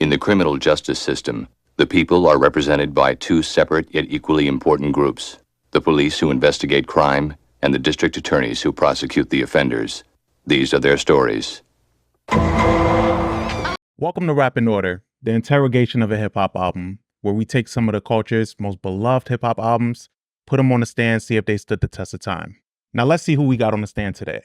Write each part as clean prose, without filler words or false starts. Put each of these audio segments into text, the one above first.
In the criminal justice system, the people are represented by two separate yet equally important groups: the police who investigate crime and the district attorneys who prosecute the offenders. These are their stories. Welcome to Rap in Order, the interrogation of a hip-hop album, where we take some of the culture's most beloved hip-hop albums, put them on the stand, see if they stood the test of time. Now let's see who we got on the stand today.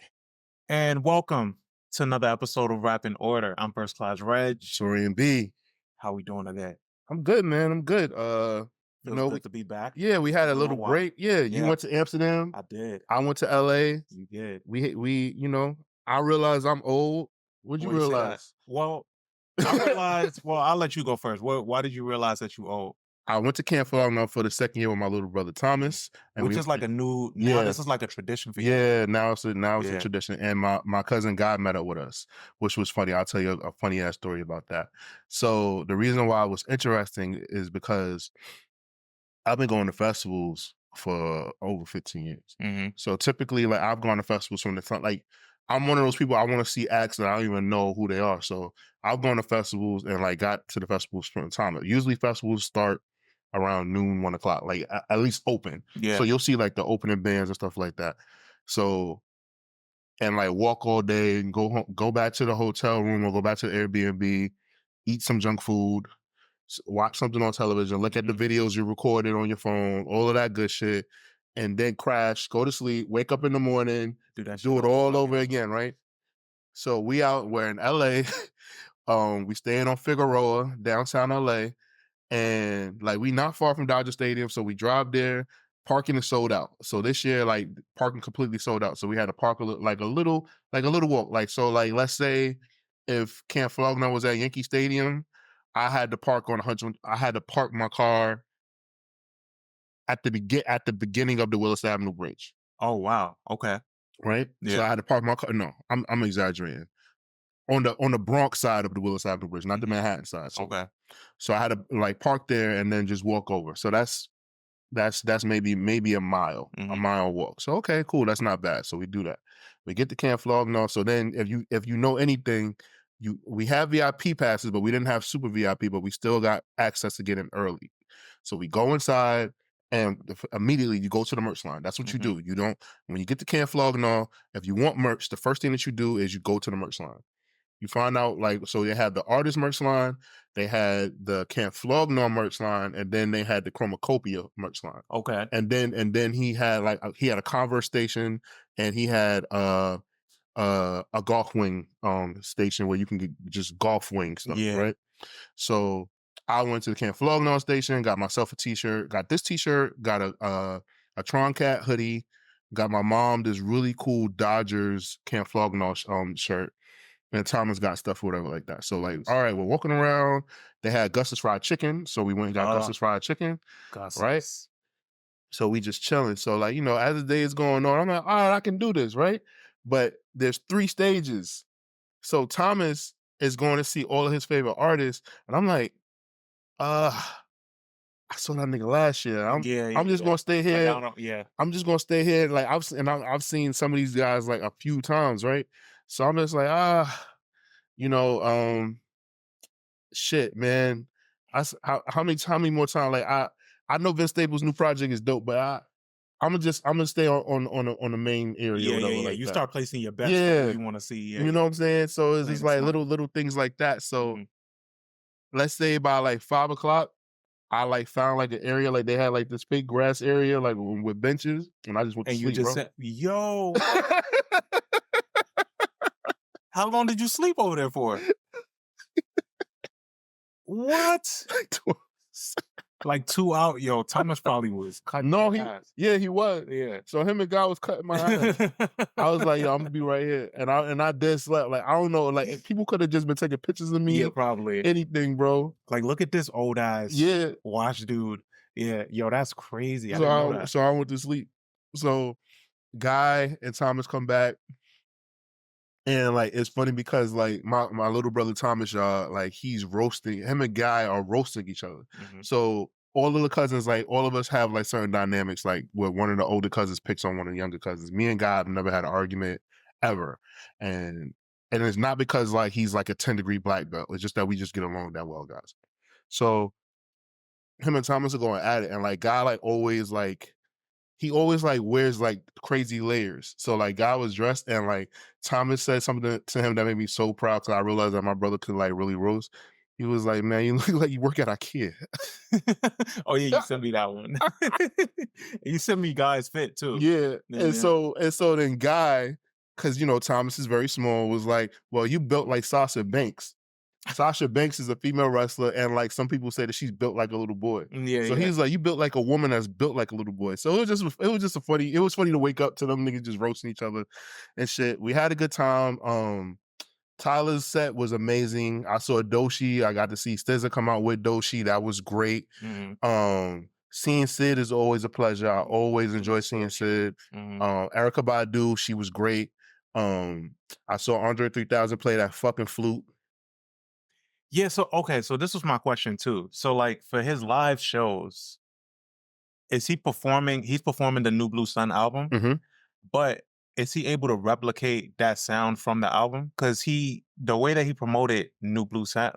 And welcome to another episode of Rap in Order. I'm First Class Regg. Taurian B. How we doing today? I'm good, man. I'm good. Feels good to be back. Yeah, we had a little while. break. Yeah, you went to Amsterdam. I did. I went to LA. You did. We, I realized I'm old. What'd you realize? Well, I realized. Well, I'll let you go first. Why did you realize that you old? I went to Camp Flog Gnaw for the second year with my little brother Thomas, Which is like a new. Yeah. Now this is like a tradition for you. Yeah, now it's a tradition. And my cousin Guy met up with us, which was funny. I'll tell you a funny ass story about that. So the reason why it was interesting is because I've been going to festivals for over 15 years. Mm-hmm. So typically, like, I've gone to festivals from the front. Like, I'm one of those people, I want to see acts that I don't even know who they are. So I've gone to festivals and like got to the festivals from the time. Usually festivals start around noon, 1 o'clock, like at least open. Yeah. So you'll see like the opening bands and stuff like that. So, and like walk all day and go home, go back to the hotel room or go back to the Airbnb, eat some junk food, watch something on television, look at the videos you recorded on your phone, all of that good shit, and then crash, go to sleep, wake up in the morning, do it all over again, right? So we're in LA, we staying on Figueroa, downtown LA, and like we not far from Dodger Stadium, so we drive there. Parking is sold out. So this year, like, parking completely sold out. So we had to park a little walk. Like, so like, let's say if Camp Flog Gnaw was at Yankee Stadium, I had to park my car at the beginning of the Willis Avenue Bridge. Oh wow. Okay. Right? Yeah. So I had to park my car. No, I'm exaggerating. On the Bronx side of the Willis Avenue Bridge, not the Manhattan side. So, Okay. So I had to like park there and then just walk over. So that's maybe a mile walk. So okay, cool. That's not bad. So we do that. We get to Camp Flog Gnaw. So then if you know anything, we have VIP passes, but we didn't have super VIP, but we still got access to get in early. So we go inside and immediately you go to the merch line. That's what you do. When you get to Camp Flog Gnaw, if you want merch, the first thing that you do is you go to the merch line. You find out, like, so they had the artist merch line, they had the Camp Flog Gnaw merch line, and then they had the Chromacopia merch line. Okay. And then he had a Converse station, and he had a golf wing station where you can get just golf wing stuff, right? So I went to the Camp Flog Gnaw station, got myself a t-shirt, got this t-shirt, got a Tron Cat hoodie, got my mom this really cool Dodgers Camp Flog Gnaw shirt. And Thomas got stuff, whatever like that. So like, all right, we're walking around. They had Gus's fried chicken, so we went and got Gus's fried chicken, right? So we just chilling. So like, as the day is going on, I'm like, all right, I can do this, right? But there's 3 stages. So Thomas is going to see all of his favorite artists, and I'm like, I saw that nigga last year. I'm just gonna stay here. I'm just gonna stay here. Like I've seen some of these guys like a few times, right? So I'm just like, shit, man. How many more times? Like I know Vince Staples' new project is dope, but I'm gonna stay on the main area. Whatever, like you that. start placing your bets where you want to see. You know what I'm saying? So it's just like little things like that. So let's say by like 5 o'clock, I like found like an area, like they had like this big grass area, like with benches, and I just went to sleep, you just bro. said, yo. How long did you sleep over there for? What? Like 2 hours. Yo, Thomas probably was cutting my ass. He was. Yeah. So him and Guy was cutting my ass. I was like, yo, I'm gonna be right here. And I did slept. Like, I don't know, like people could have just been taking pictures of me. Yeah, probably. Anything, bro. Like, look at this old ass watch dude. Yeah, yo, that's crazy. I didn't know that. So I went to sleep. So Guy and Thomas come back. And like it's funny because like my little brother Thomas, y'all, like he's roasting him and Guy are roasting each other. So all of the cousins, like all of us have like certain dynamics, like where one of the older cousins picks on one of the younger cousins. Me and Guy have never had an argument ever. And And it's not because like he's like a 10-degree black belt. It's just that we just get along that well, guys. So him and Thomas are going at it, and like Guy like always like he always like wears like crazy layers. So like Guy was dressed, and like Thomas said something to him that made me so proud because I realized that my brother could like really roast. He was like, "Man, you look like you work at IKEA." Oh yeah, you sent me that one. You sent me Guy's fit too. Yeah. Yeah. And so then Guy, because you know Thomas is very small, was like, "Well, you built like Sasha Banks." Sasha Banks is a female wrestler, and like some people say that she's built like a little boy. Yeah. So he's like, "You built like a woman that's built like a little boy." So it was funny to wake up to them niggas just roasting each other and shit. We had a good time. Tyler's set was amazing. I saw Doshi. I got to see SZA come out with Doshi. That was great. Mhm. Seeing Sid is always a pleasure. I always enjoy seeing Sid. Mhm. Erykah Badu, she was great. I saw Andre 3000 play that fucking flute. Yeah, so okay, so this was my question too. So like for his live shows, is he performing? He's performing the New Blue Sun album, Mhm. but is he able to replicate that sound from the album? Because the way that he promoted New Blue Sound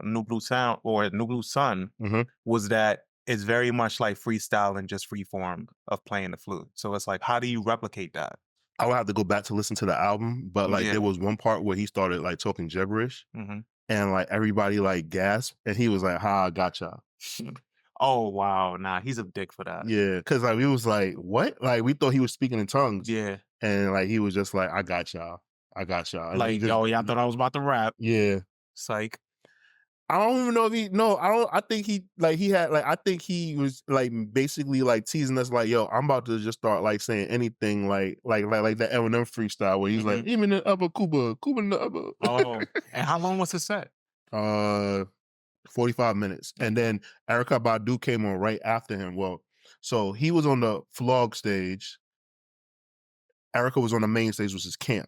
or New Blue Sun Mhm. was that it's very much like freestyle and just free form of playing the flute. So it's like, how do you replicate that? I would have to go back to listen to the album, but like Yeah. there was one part where he started like talking gibberish, hmm and like everybody like gasped, and he was like, "Ha, I got y'all." Oh wow, nah, he's a dick for that. Yeah, because like we was like, "What?" Like we thought he was speaking in tongues, Yeah, and like he was just like, "I got y'all, I got y'all." And he like just, oh yeah, I thought I was about to rap. yeah. Psych. I don't even know if I think I think he was like basically like teasing us like, "Yo, I'm about to just start like saying anything like that Eminem freestyle where he's like, even the upper Cuba in the upper." Oh, and how long was his set? 45 minutes. And then Erykah Badu came on right after him. Well, so he was on the Flog stage. Erykah was on the main stage, which is Camp.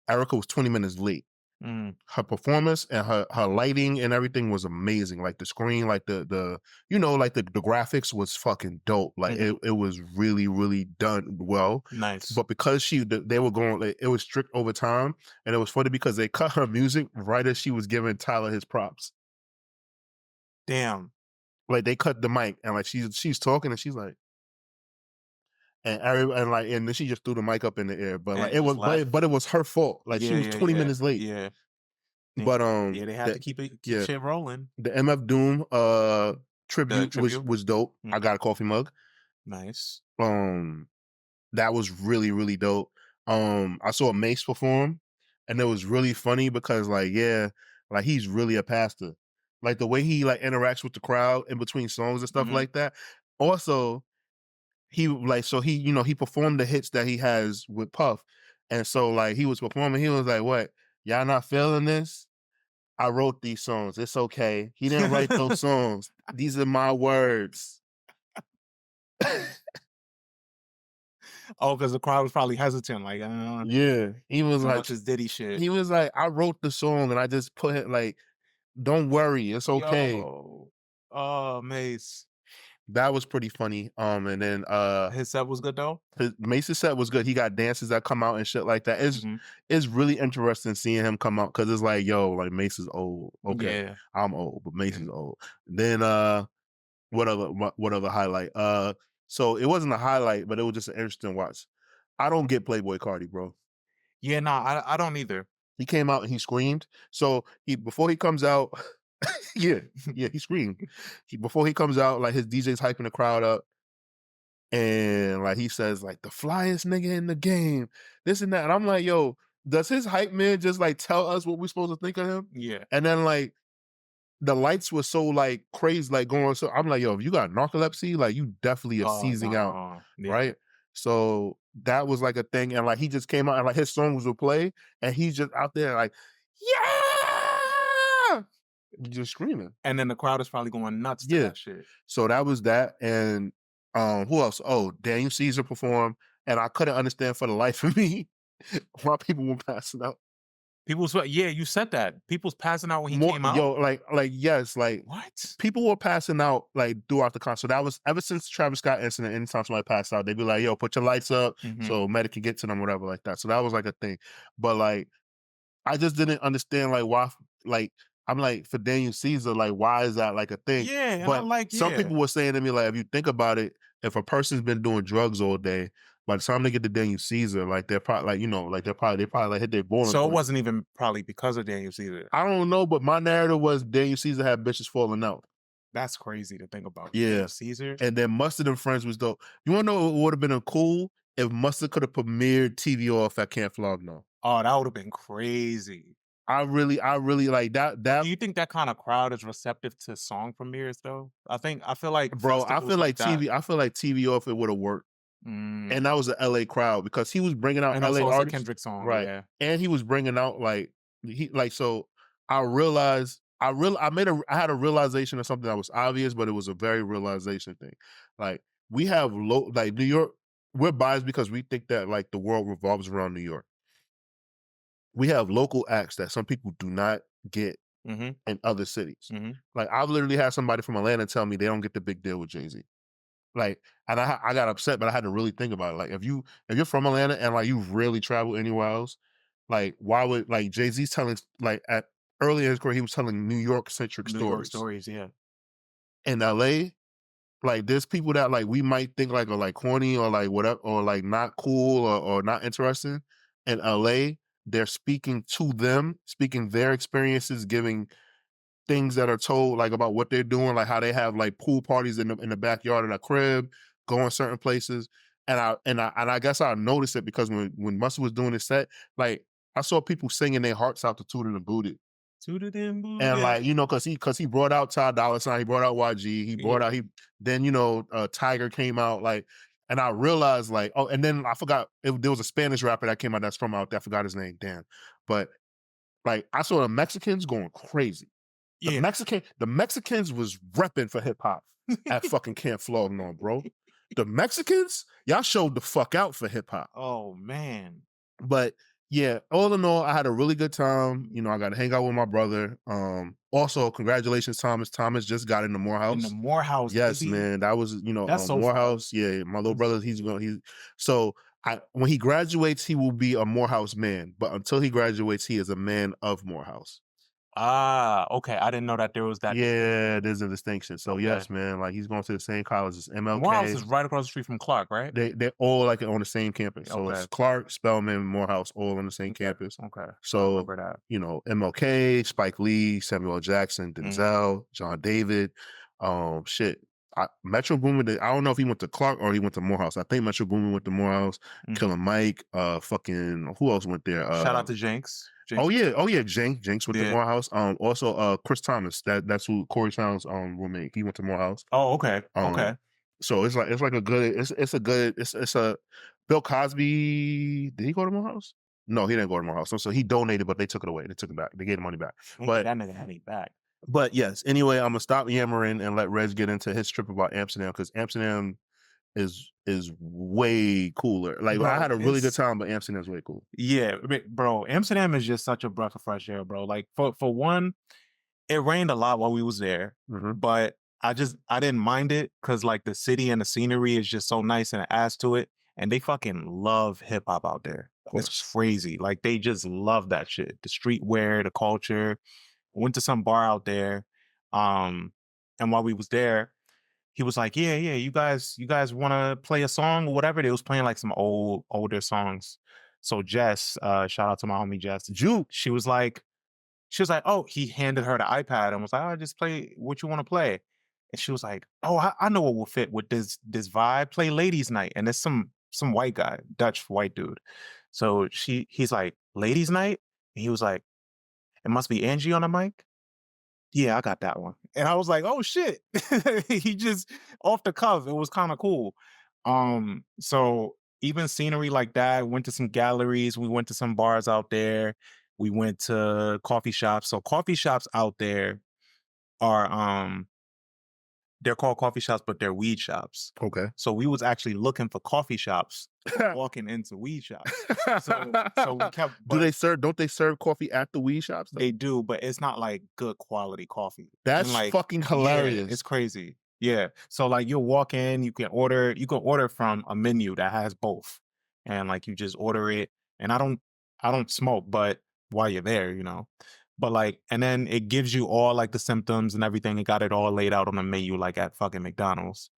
Erykah was 20 minutes late. Mm. Her performance and her lighting and everything was amazing. Like the screen, like the you know, like the graphics was fucking dope. Like it was really, really done well. Nice. But because they were going, like, it was strict over time, and it was funny because they cut her music right as she was giving Tyler his props. Damn. Like they cut the mic and like she's talking and she's like, and then she just threw the mic up in the air. But like And it was, just left. but it was her fault. Like she was 20 minutes late. Yeah. But Yeah, they had to keep shit rolling. The MF Doom tribute was dope. I got a coffee mug. Nice. That was really, really dope. I saw Mace perform, and it was really funny because like he's really a pastor. Like the way he like interacts with the crowd in between songs and stuff like that. Also, he performed the hits that he has with Puff. And so like he was performing, he was like, "What? Y'all not feeling this? I wrote these songs. It's okay. He didn't write those songs. These are my words." Oh, because the crowd was probably hesitant. Like, yeah, he was like, this Diddy shit. he was like, "I wrote the song and I just put it like, don't worry, it's okay." Yo. Oh, Mace. That was pretty funny. And then His set was good though. Mace's set was good. He got dances that come out and shit like that. It's really interesting seeing him come out because it's like, yo, like Mace is old. Okay, Yeah. I'm old, but Mace is old. Then what other highlight? So it wasn't a highlight, but it was just an interesting watch. I don't get Playboy Cardi, bro. Yeah, nah, I don't either. He came out and he screamed. So before he comes out, yeah, he screamed. Before he comes out, like his DJ's hyping the crowd up, and like he says, like the flyest nigga in the game, this and that. And I'm like, yo, does his hype man just like tell us what we're supposed to think of him? Yeah. And then like the lights were so like crazy, like going. So I'm like, yo, if you got narcolepsy, like you definitely are seizing out, right? So that was like a thing, and like he just came out and like his songs would play, and he's just out there like, yeah, just screaming. And then the crowd is probably going nuts to that shit. So that was that, and who else? Oh, Daniel Caesar performed, and I couldn't understand for the life of me why people were passing out. You said that. People's passing out when he came out. Yo, like yes, like what? People were passing out like throughout the concert. That was ever since Travis Scott incident. Anytime somebody passed out, they'd be like, "Yo, put your lights up so medic can get to them," whatever like that. So that was like a thing. But like I just didn't understand like why. Like I'm like for Daniel Caesar, like why is that like a thing? Yeah, and But I'm like, some people were saying to me like, if you think about it, if a person's been doing drugs all day, by the time they get to Daniel Caesar, like they're probably like like they probably like hit their boiling So it point. wasn't even probably because of Daniel Caesar. I don't know, but my narrative was Daniel Caesar had bitches falling out. That's crazy to think about. Yeah. Daniel Caesar. And then Mustard and Friends was dope. You want to know what would have been cool if Mustard could have premiered TV Off at Camp Flog Gnaw? Oh, that would have been crazy. I really like that. Do you think that kind of crowd is receptive to song premieres though? I feel like bro, I feel like that. TV Off it would have worked. And that was an LA crowd because he was bringing out and LA also artists, a Kendrick song, right? Yeah. And he was bringing out so I realized I had a realization of something that was obvious, but it was a very realization thing. Like we have like New York, we're biased because we think that like the world revolves around New York. We have local acts that some people do not get in other cities. Like I've literally had somebody from Atlanta tell me they don't get the big deal with Jay-Z. Like, and I got upset, but I had to really think about it. Like, if you're from Atlanta and like you really travel anywhere else, like why would like Jay-Z's telling like early in his career he was telling New York centric stories. New York stories, yeah. In LA, like there's people that like we might think like are like corny or like whatever or like not cool or not interesting. In LA, they're speaking to them, speaking their experiences, giving things that are told like about what they're doing, like how they have like pool parties in the backyard of their crib, going certain places. And I guess I noticed it because when Mustard was doing his set, like I saw people singing their hearts out to Tooted and Booted. Tooted and Booted. And like, you know, cause he brought out Ty Dolla $ign, he brought out YG, he brought out then, you know, Tiger came out, like, and I realized like, oh, and then I forgot there was a Spanish rapper that came out that's from out there. I forgot his name, damn. But like I saw the Mexicans going crazy. The Mexicans was repping for hip hop at fucking Camp Flog Gnaw, bro. The Mexicans, y'all showed the fuck out for hip hop. Oh man. But yeah, all in all, I had a really good time. You know, I got to hang out with my brother. Also, congratulations, Thomas. Thomas just got in the Morehouse. In the Morehouse, yes, baby. man. That was, you know, that's so Morehouse. fun. Yeah, my little brother. When he graduates, he will be a Morehouse man. But until he graduates, he is a man of Morehouse. Ah, okay. I didn't know that there was that. Yeah, there's a distinction. So yes, man, like he's going to the same college as MLK. Morehouse is right across the street from Clark, right? They're all like on the same campus. So it's Clark, Spelman, Morehouse, all on the same campus. Okay. So you know, MLK, Spike Lee, Samuel L. Jackson, Denzel, John David, Metro Boomin. I don't know if he went to Clark or he went to Morehouse. I think Metro Boomin went to Morehouse. Killer Mike, fucking who else went there? Shout out to Jenks. Oh yeah, Jenks went to Morehouse. Also Chris Thomas, that's who Corey Towns' roommate. He went to Morehouse. Oh, okay. Okay. So it's like a good. It's a Bill Cosby. Did he go to Morehouse? No, he didn't go to Morehouse. So he donated, but they took it away. They took it back. They gave the money back. But that nigga had it back. But yes. Anyway, I'm gonna stop yammering and let Regg get into his trip about Amsterdam because Amsterdam is way cooler. Like bro, I had a really good time, but Amsterdam's way cool. Yeah, bro. Amsterdam is just such a breath of fresh air, bro. Like for one, it rained a lot while we was there, but I didn't mind it because like the city and the scenery is just so nice and it adds to it. And they fucking love hip hop out there. It's crazy. Like they just love that shit. The streetwear, the culture. Went to some bar out there, and while we was there, he was like, yeah, you guys want to play a song or whatever? They was playing like some older songs. So Jess, shout out to my homie Jess, Juke. She was like, oh, he handed her the iPad and was like, oh, just play what you want to play. And she was like, oh, I know what will fit with this vibe. Play Ladies Night. And it's some white guy, Dutch white dude. So he's like, Ladies Night? And he was like, it must be Angie on the mic. Yeah, I got that one. And I was like, oh shit. He just off the cuff. It was kind of cool. So even scenery like that, went to some galleries, we went to some bars out there, we went to coffee shops. So coffee shops out there are they're called coffee shops, but they're weed shops. Okay. So we was actually looking for coffee shops, walking into weed shops. So we kept. Don't they serve coffee at the weed shops? Though? They do, but it's not like good quality coffee. That's like, fucking hilarious. Yeah, it's crazy. Yeah. So like you'll walk in, you can order from a menu that has both, and like you just order it. And I don't smoke, but while you're there, you know. But like, and then it gives you all like the symptoms and everything. It got it all laid out on the menu, like at fucking McDonald's.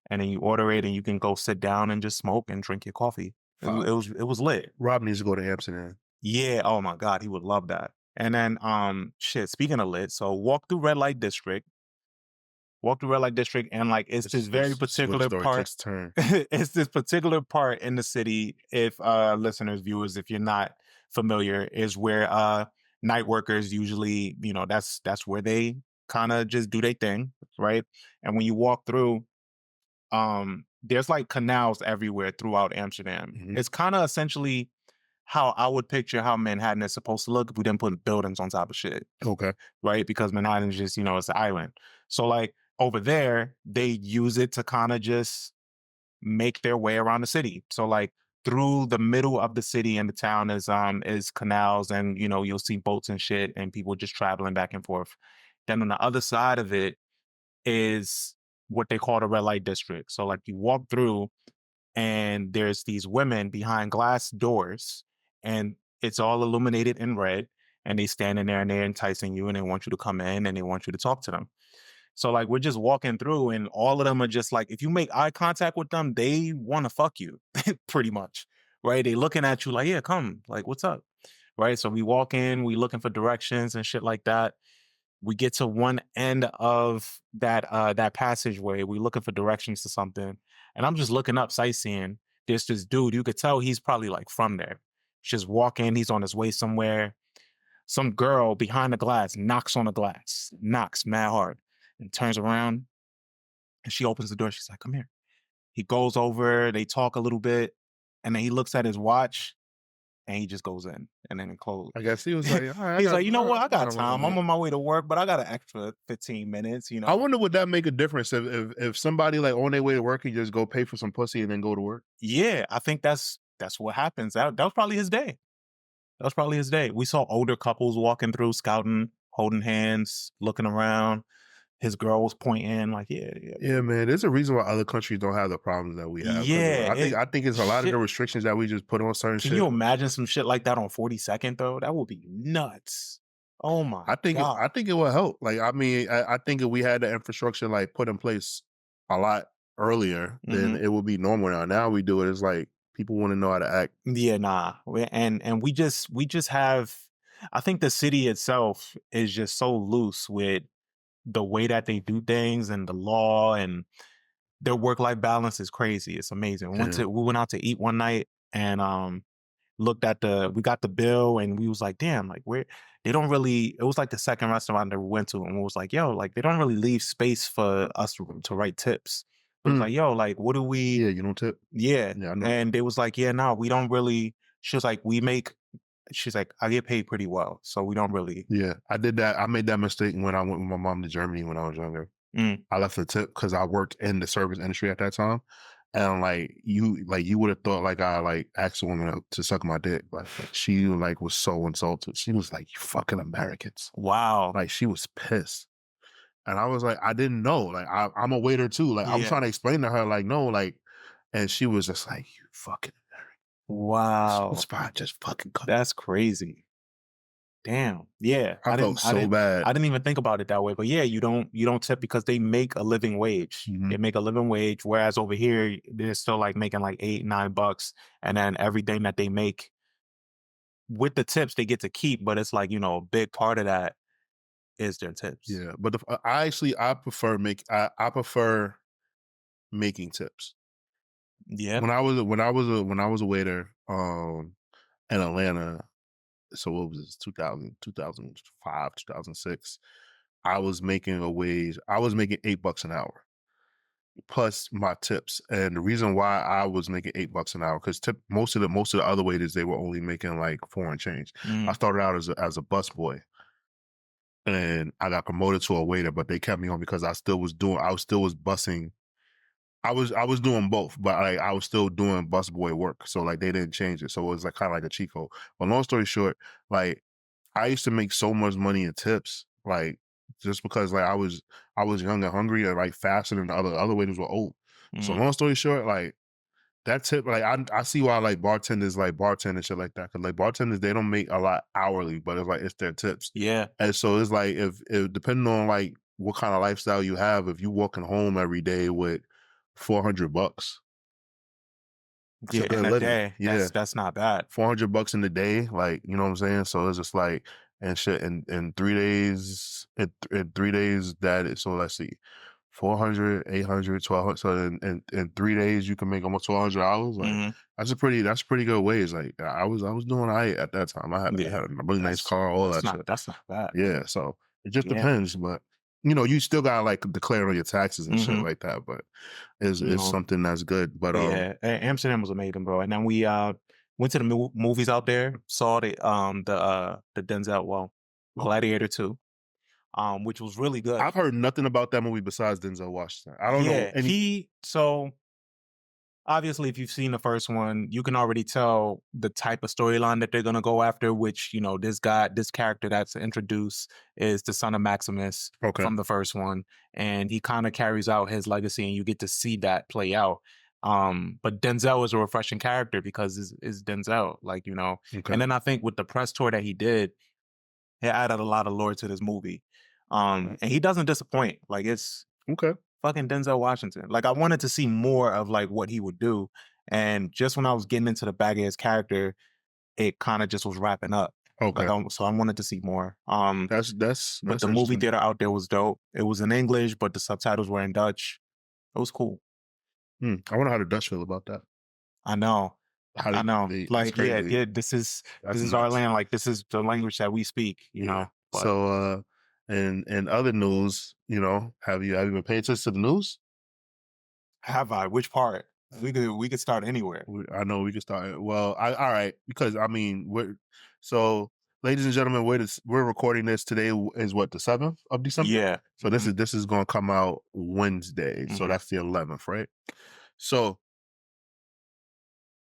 And then you order it, and you can go sit down and just smoke and drink your coffee. It was lit. Rob needs to go to Amsterdam. Yeah. Oh my God, he would love that. And then shit. Speaking of lit, so walk through red light district. And like it's this very particular part. It's this particular part in the city. If listeners, viewers, if you're not familiar, is where night workers usually, you know, that's where they kind of just do their thing, right? And when you walk through, there's like canals everywhere throughout Amsterdam. Mhm. It's kind of essentially how I would picture how Manhattan is supposed to look if we didn't put buildings on top of shit. Okay. Right? Because Manhattan is just, you know, it's an island. So like over there, they use it to kind of just make their way around the city. So like through the middle of the city and the town is canals, and you know, you'll see boats and shit and people just traveling back and forth. Then on the other side of it is what they call the red light district. So like you walk through and there's these women behind glass doors, and it's all illuminated in red, and they stand in there and they're enticing you, and they want you to come in and they want you to talk to them. So like we're just walking through, and all of them are just like, if you make eye contact with them, they want to fuck you pretty much, right? They looking at you like, yeah, come, like, what's up, right? So we walk in, we looking for directions and shit like that. We get to one end of that passageway. We looking for directions to something, and I'm just looking up, sightseeing. There's this dude. You could tell he's probably like from there. Just walking. He's on his way somewhere. Some girl behind the glass knocks on the glass, knocks mad hard, and turns around, and she opens the door. She's like, "Come here." He goes over. They talk a little bit, and then he looks at his watch, and he just goes in, and then it closed. I guess he was like, all right, He's like, you know what? I got time. I'm on my way to work, but I got an extra 15 minutes, you know? I wonder would that make a difference if somebody like on their way to work, you just go pay for some pussy and then go to work? Yeah, I think that's what happens. That was probably his day. We saw older couples walking through, scouting, holding hands, looking around. His girl was pointing like, yeah. Yeah, man. There's a reason why other countries don't have the problems that we have. Yeah, I think it's a lot of the restrictions that we just put on certain shit. Can you imagine some shit like that on 42nd though? That would be nuts. Oh my God. I think it will help. Like, I mean, I think if we had the infrastructure like put in place a lot earlier, then it would be normal now. Now we do it. It's like people want to know how to act. Yeah, nah. And we just have, I think the city itself is just so loose with the way that they do things and the law, and their work-life balance is crazy. It's amazing. We went out to eat one night, and looked at we got the bill, and we was like, damn, like they don't really, it was like the second restaurant that we went to, and we was like, yo, like they don't really leave space for us to write tips. It was like, yo, like what do we? Yeah, you don't tip. Yeah. Yeah, I know. And they was like, yeah, no, we don't really. She was like, she's like, I get paid pretty well, so we don't really. Yeah, I did that. I made that mistake when I went with my mom to Germany when I was younger. I left a tip because I worked in the service industry at that time. And like you would have thought like I like asked a woman to suck my dick. Like she like was so insulted. She was like, "You fucking Americans." Wow. Like she was pissed. And I was like, I didn't know. Like I'm a waiter too. Like I was trying to explain to her, like, no, like, and she was just like, "You fucking American." Wow. Just fucking cut. That's crazy. Damn. Yeah. I felt so bad. I didn't even think about it that way. But yeah, you don't tip because they make a living wage. They make a living wage. Whereas over here, they're still like making like $8-9, and then everything that they make with the tips they get to keep. But it's like, you know, a big part of that is their tips. Yeah, but I prefer making tips. Yeah. When I was a waiter in Atlanta. So what was this, 2005, 2006, I was making $8 an hour plus my tips. And the reason why I was making $8 an hour, because most of the other waiters, they were only making like 4 and change. I started out as a bus boy, and I got promoted to a waiter, but they kept me on because I still was busing. I was doing both, but I was still doing busboy work. So like they didn't change it. So it was like kind of like a cheat code. But long story short, like I used to make so much money in tips, like just because like I was young and hungry and like faster than the other waiters were old. So long story short, like That's it. Like I see why like bartenders like bartend and shit like that. Cause like bartenders, they don't make a lot hourly, but it's like it's their tips. Yeah. And so it's like if depending on like what kind of lifestyle you have, if you walking home every day with $400, that's a Yeah, good in a living. day. Yeah. That's not bad. $400 in the day, like, you know what I'm saying? So it's just like, and shit, in 3 days, in 3 days, that is, so let's see, 400, 800, 1200. So in 3 days, you can make almost $1,200. Like, Mhm. that's a pretty good wage. Like, I was doing all right at that time. I had Yeah. a really nice car, all that shit. That's not bad. Yeah. So it just Yeah. depends, but you still gotta like declare on your taxes and shit Mhm. like that. But it's You know, something that's good. But yeah, Amsterdam was amazing, bro. And then we went to the movies out there, saw the Denzel, well, Gladiator 2, which was really good. I've heard nothing about that movie besides Denzel Washington. I don't know Yeah, any. so obviously, if you've seen the first one, you can already tell the type of storyline that they're gonna go after. Which this character that's introduced is the son of Maximus Okay. from the first one, and he kind of carries out his legacy, and you get to see that play out. But Denzel is a refreshing character because is Denzel, like Okay. And then I think with the press tour that he did, it added a lot of lore to this movie. And he doesn't disappoint. Like it's Okay. fucking Denzel Washington. Like I wanted to see more of like what he would do. And just when I was getting into the bag of his character, it kind of just was wrapping up. Okay. So I wanted to see more. That's but the movie theater out there was dope. It was in English, but the subtitles were in Dutch. It was cool. I wonder how the Dutch feel about that. I know. I know. Like, yeah, this is our land. Like this is the language that we speak, you know. But So in other news, have you been paying attention to the news? have I? Which part? We could start anywhere. I know we can start. Well, all right, because I mean, ladies and gentlemen, we're recording this today is what, the 7th of December? Yeah. So this is going to come out Wednesday. So Mhm. that's the 11th, right? So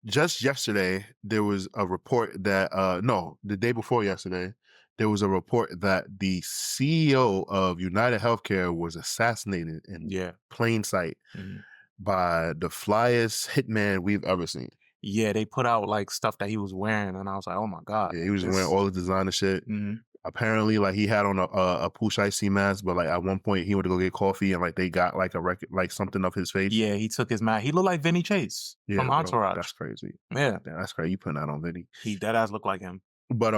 just yesterday there was a report that the day before yesterday there was a report that the CEO of United Healthcare was assassinated in plain sight Mhm. by the flyest hitman we've ever seen. Yeah, they put out like stuff that he was wearing, and I was like, "Oh my god!" Yeah, he was wearing all the designer shit. Mhm. Apparently, like he had on a push icy mask, but like at one point he went to go get coffee, and like they got like a record, like something of his face. Yeah, he took his mask. He looked like Vinny Chase from Entourage. That's crazy. Yeah, Damn, that's crazy. You putting that on Vinny? he dead ass looked like him. But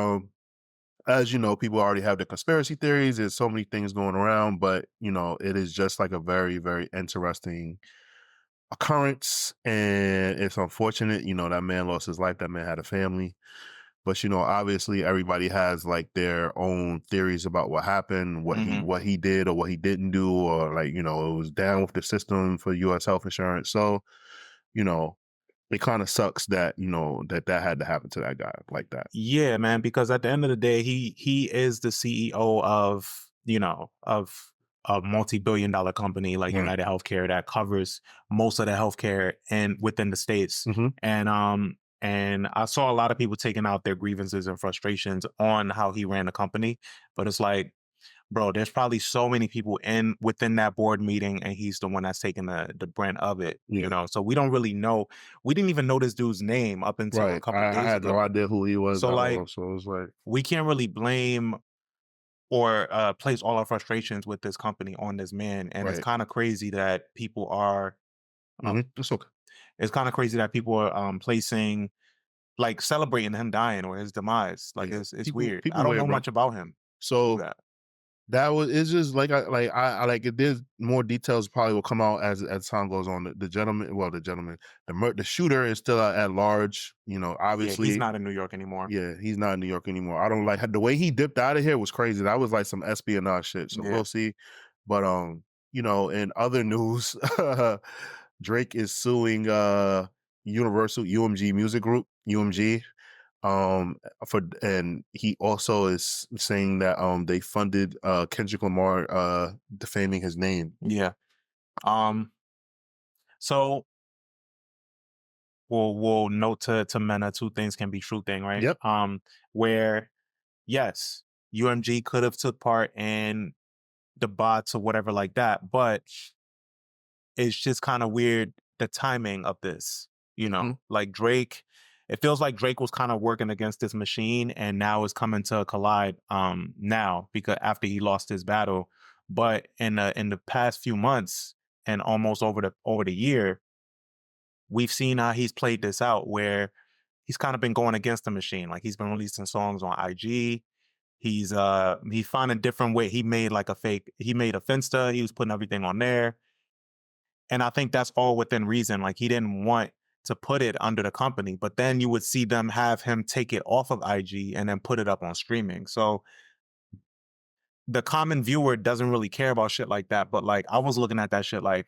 as you know, people already have the conspiracy theories. There's so many things going around, but it is just like a very, very interesting occurrence, and it's unfortunate. That man lost his life. That man had a family. But obviously everybody has like their own theories about what happened, what he did or what he didn't do, or like, it was down with the system for US health insurance. So, it kind of sucks that, that had to happen to that guy like that. Yeah, man, because at the end of the day, he is the CEO of, of a multi-billion-dollar company like Right. United Healthcare that covers most of the healthcare and within the States. And I saw a lot of people taking out their grievances and frustrations on how he ran the company. But it's like, bro, there's probably so many people within that board meeting, and he's the one that's taking the brunt of it. So we don't really know. We didn't even know this dude's name up until a couple of days ago. I had no idea who he was. So like, so it was like, we can't really blame or place all our frustrations with this company on this man. And it's kind of crazy that people are. It's okay. It's kind of crazy that people are placing, like, celebrating him dying or his demise. Like it's weird. I don't know much about him. So it's just like I like it. There's more details probably will come out as time goes on. The shooter is still at large. Obviously he's not in New York anymore. Yeah, he's not in New York anymore. I don't like the way he dipped out of here was crazy. That was like some espionage shit. So we'll see. But in other news, Drake is suing Universal UMG Music Group, UMG. And he also is saying that they funded Kendrick Lamar defaming his name. Yeah. So we'll note to Mena, two things can be true thing, right? Yep. Where yes, UMG could have took part in the bots or whatever like that, but it's just kind of weird the timing of this. You know, Mhm. like Drake, it feels like Drake was kind of working against this machine and now is coming to collide now because after he lost his battle. But in the past few months and almost over the year, we've seen how he's played this out where he's kind of been going against the machine. Like he's been releasing songs on IG. He's finding different way. He made like he made a Finsta, he was putting everything on there. And I think that's all within reason. Like he didn't want to put it under the company, but then you would see them have him take it off of IG and then put it up on streaming. So the common viewer doesn't really care about shit like that. But like I was looking at that shit like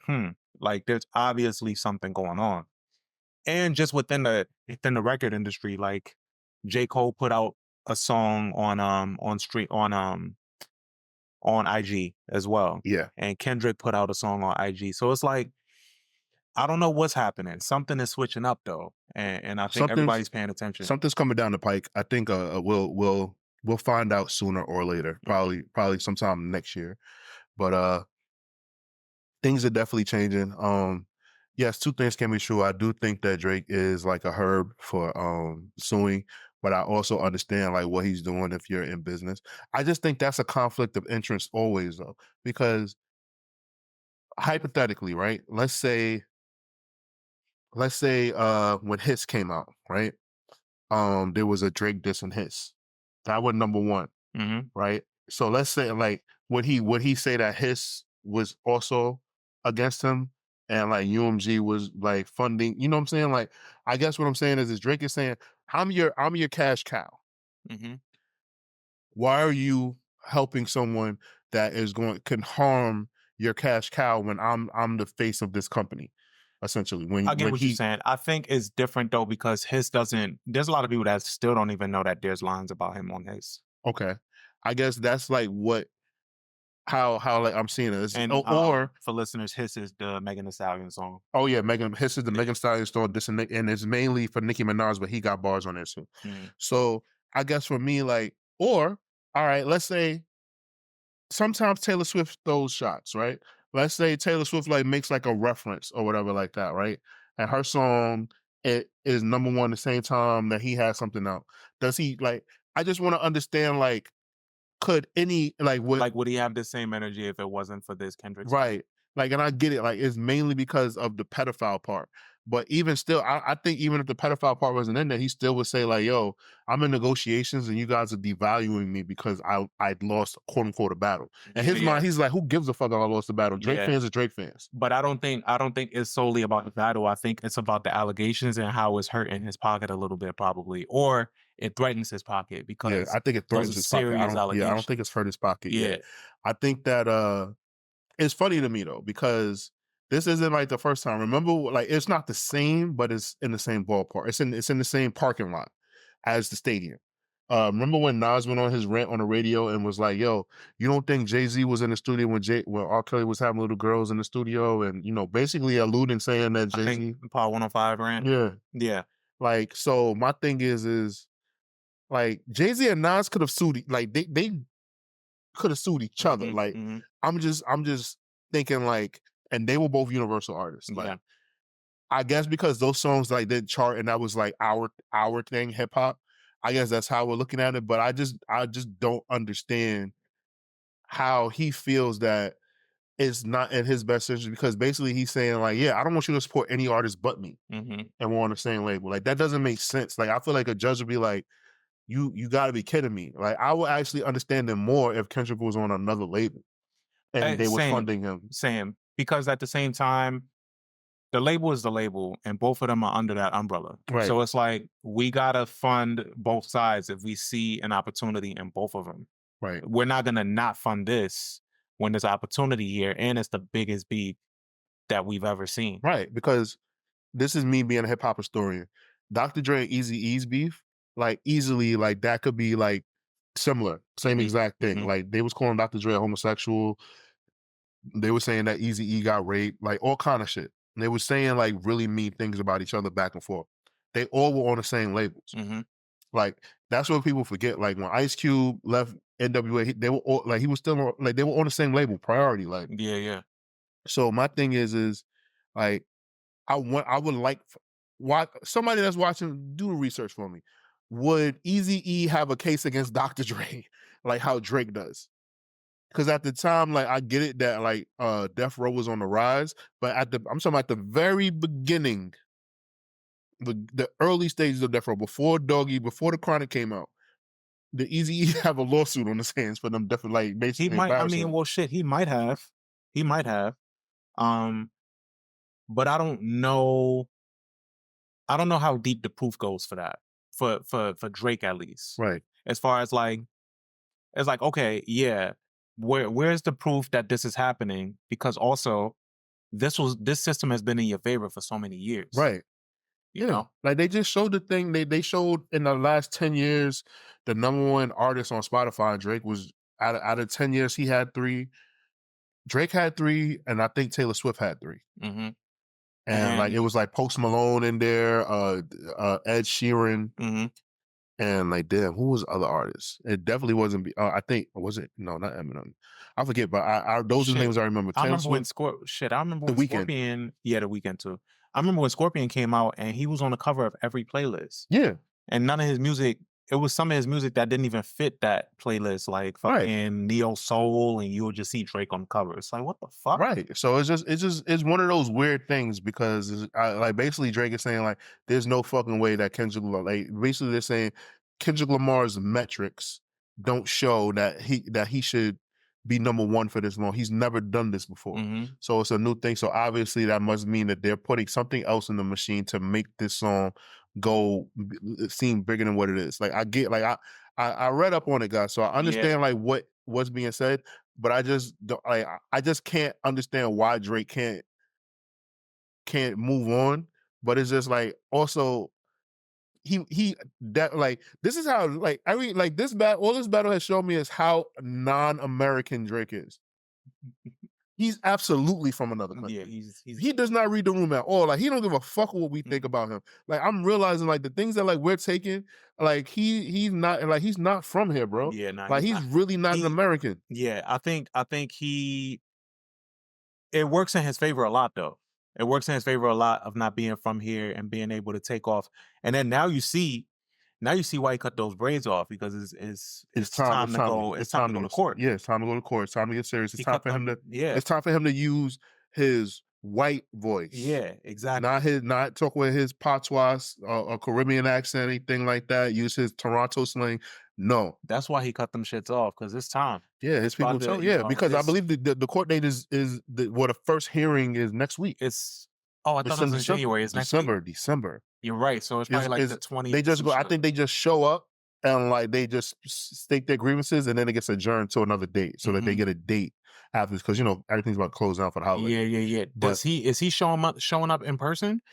there's obviously something going on. And just within the record industry, like J. Cole put out a song on IG as well. Yeah. And Kendrick put out a song on IG. So it's like, I don't know what's happening. Something is switching up though. And I think everybody's paying attention. Something's coming down the pike. I think we'll find out sooner or later. Probably sometime next year. But things are definitely changing. Yes, two things can be true. I do think that Drake is like a herb for suing, but I also understand like what he's doing if you're in business. I just think that's a conflict of interest always though, because hypothetically, right? Let's say when Hiss came out, right? There was a Drake diss and Hiss. That was number one, right? So let's say like would he say that Hiss was also against him and like UMG was like funding, you know what I'm saying? Like I guess what I'm saying is Drake is saying, I'm your cash cow. Why are you helping someone that can harm your cash cow when I'm the face of this company? Essentially, I get what you're saying. I think it's different though because there's a lot of people that still don't even know that there's lines about him on his. Okay. I guess that's like how like I'm seeing it. And or for listeners, Hiss is the Megan Thee Stallion song. Oh yeah, Hiss is the Megan Thee Stallion song, and it's mainly for Nicki Minaj, but he got bars on it too. So I guess for me, like, all right, let's say sometimes Taylor Swift throws shots, right? Let's say Taylor Swift like makes like a reference or whatever like that, right? And her song it is number one the same time that he has something out. Does he like? I just want to understand like, could any would he have the same energy if it wasn't for this Kendrick song? Right. Like, and I get it. Like, it's mainly because of the pedophile part. But even still, I think even if the pedophile part wasn't in there, he still would say like, yo, I'm in negotiations and you guys are devaluing me because I'd lost, quote unquote, a battle. In his mind, he's like, who gives a fuck if I lost the battle? Drake fans are Drake fans. But I don't think it's solely about the battle. I think it's about the allegations and how it's hurting his pocket a little bit probably. Or it threatens his pocket because I think it threatens his pocket. I don't think it's hurt his pocket. Yeah. I think that it's funny to me though, because this isn't like the first time. Remember, like it's not the same, but it's in the same ballpark. It's in the same parking lot as the stadium. Remember when Nas went on his rant on the radio and was like, yo, you don't think Jay-Z was in the studio when R. Kelly was having little girls in the studio and, you know, basically alluding saying that Jay-Z. Part 105 rant. Yeah. Yeah. Like, so my thing is like Jay-Z and Nas could have sued, like they could have sued each other. Like, I'm just thinking like, and they were both Universal artists. Like, I guess because those songs like didn't chart and that was like our thing, hip hop. I guess that's how we're looking at it. But I just don't understand how he feels that it's not in his best interest, because basically he's saying like, yeah, I don't want you to support any artist but me, and we're on the same label. Like that doesn't make sense. Like I feel like a judge would be like, you got to be kidding me. Like I would actually understand them more if Kendrick was on another label and they were funding him. Same. Because at the same time, the label is the label and both of them are under that umbrella. Right. So it's like, we got to fund both sides if we see an opportunity in both of them. Right. We're not going to not fund this when there's opportunity here and it's the biggest beat that we've ever seen. Right. Because this is me being a hip hop historian. Dr. Dre and Eazy-E's beef, like easily, like that could be like similar, same exact thing. Like they was calling Dr. Dre a homosexual. They were saying that Eazy-E got raped, like all kind of shit. And they were saying like really mean things about each other back and forth. They all were on the same labels. Like that's what people forget. Like when Ice Cube left NWA, they were all like, he was still on, like they were on the same label, Priority. Like yeah. So my thing is like I would like somebody that's watching, do the research for me. Would Eazy-E have a case against Dr. Dre like how Drake does? Because at the time, like, I get it that like Death Row was on the rise, but I'm talking about the very beginning, the early stages of Death Row, before the Chronic came out. The Eazy-E have a lawsuit on his hands for them definitely like basically He might. I embarrassing mean, him. well, shit. He might have. He might have. But I don't know. I don't know how deep the proof goes for that. For Drake at least. Right. As far as like, it's like, okay, yeah. Where's the proof that this is happening? Because also, this system has been in your favor for so many years. Right. You know? Like they just showed the thing. They showed in the last 10 years, the #1 artist on Spotify, Drake, was out of 10 years, he had 3. Drake had 3, and I think Taylor Swift had 3. Mm-hmm. And like it was like Post Malone in there, Ed Sheeran, mm-hmm. and like damn, who was the other artists? It definitely wasn't. I think was it? No, not Eminem. I forget, but those are the names I remember. I remember when Scorpion. Yeah, The Weeknd too. I remember when Scorpion came out and he was on the cover of every playlist. Yeah, and none of his music. It was some of his music that didn't even fit that playlist, like fucking Neo Soul, and you would just see Drake on the cover. It's like, what the fuck? Right. So it's one of those weird things because like basically Drake is saying like there's no fucking way that Kendrick Lamar, like basically they're saying Kendrick Lamar's metrics don't show that he should be #1 for this long. He's never done this before. Mm-hmm. So it's a new thing. So obviously that must mean that they're putting something else in the machine to make this song go seem bigger than what it is. Like I get, like I read up on it, guys, so I understand like what's being said, but I just don't, like I just can't understand why Drake can't move on. But it's just like also he that like this is how like I mean like this all this battle has shown me is how non-American Drake is. He's absolutely from another country. Yeah, he does not read the room at all. Like he don't give a fuck what we think about him. Like I'm realizing like the things that like we're taking, like he's not from here, bro. Yeah, nah, like he's really not an American. Yeah, I think it works in his favor a lot though. It works in his favor a lot of not being from here and being able to take off. And then now you see why he cut those braids off, because it's time to go to court. Yeah, it's time to go to court. It's time to get serious. It's time for him to It's time for him to use his white voice. Yeah, exactly. Not talk with his patois or Caribbean accent, anything like that. Use his Toronto slang. No, that's why he cut them shits off, because it's time. Yeah, his people tell. Yeah, because I believe the court date is the first hearing is next week. I thought it was in January. It's December. You're right. So it's probably like the 20th. They just go. I think they just show up and like they just state their grievances, and then it gets adjourned to another date so that they get a date after, because everything's about to close down for the holiday. Yeah. But is he showing up in person?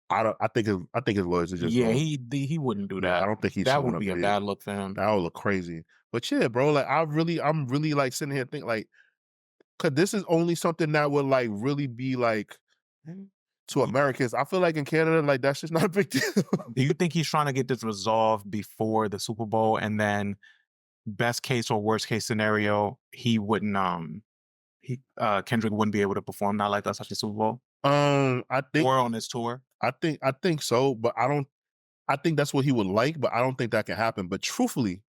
I think his lawyers are just he wouldn't do that. I don't think he's that would be a bad look for him. That would look crazy. But yeah, bro, like I'm really like sitting here thinking like, because this is only something that would like really be like to Americans. I feel like in Canada, like that's just not a big deal. Do you think he's trying to get this resolved before the Super Bowl, and then best case or worst case scenario, he wouldn't Kendrick wouldn't be able to perform Not Like Us at the Super Bowl? I think, or on this tour. I think so, but I think that's what he would like, but I don't think that can happen. But truthfully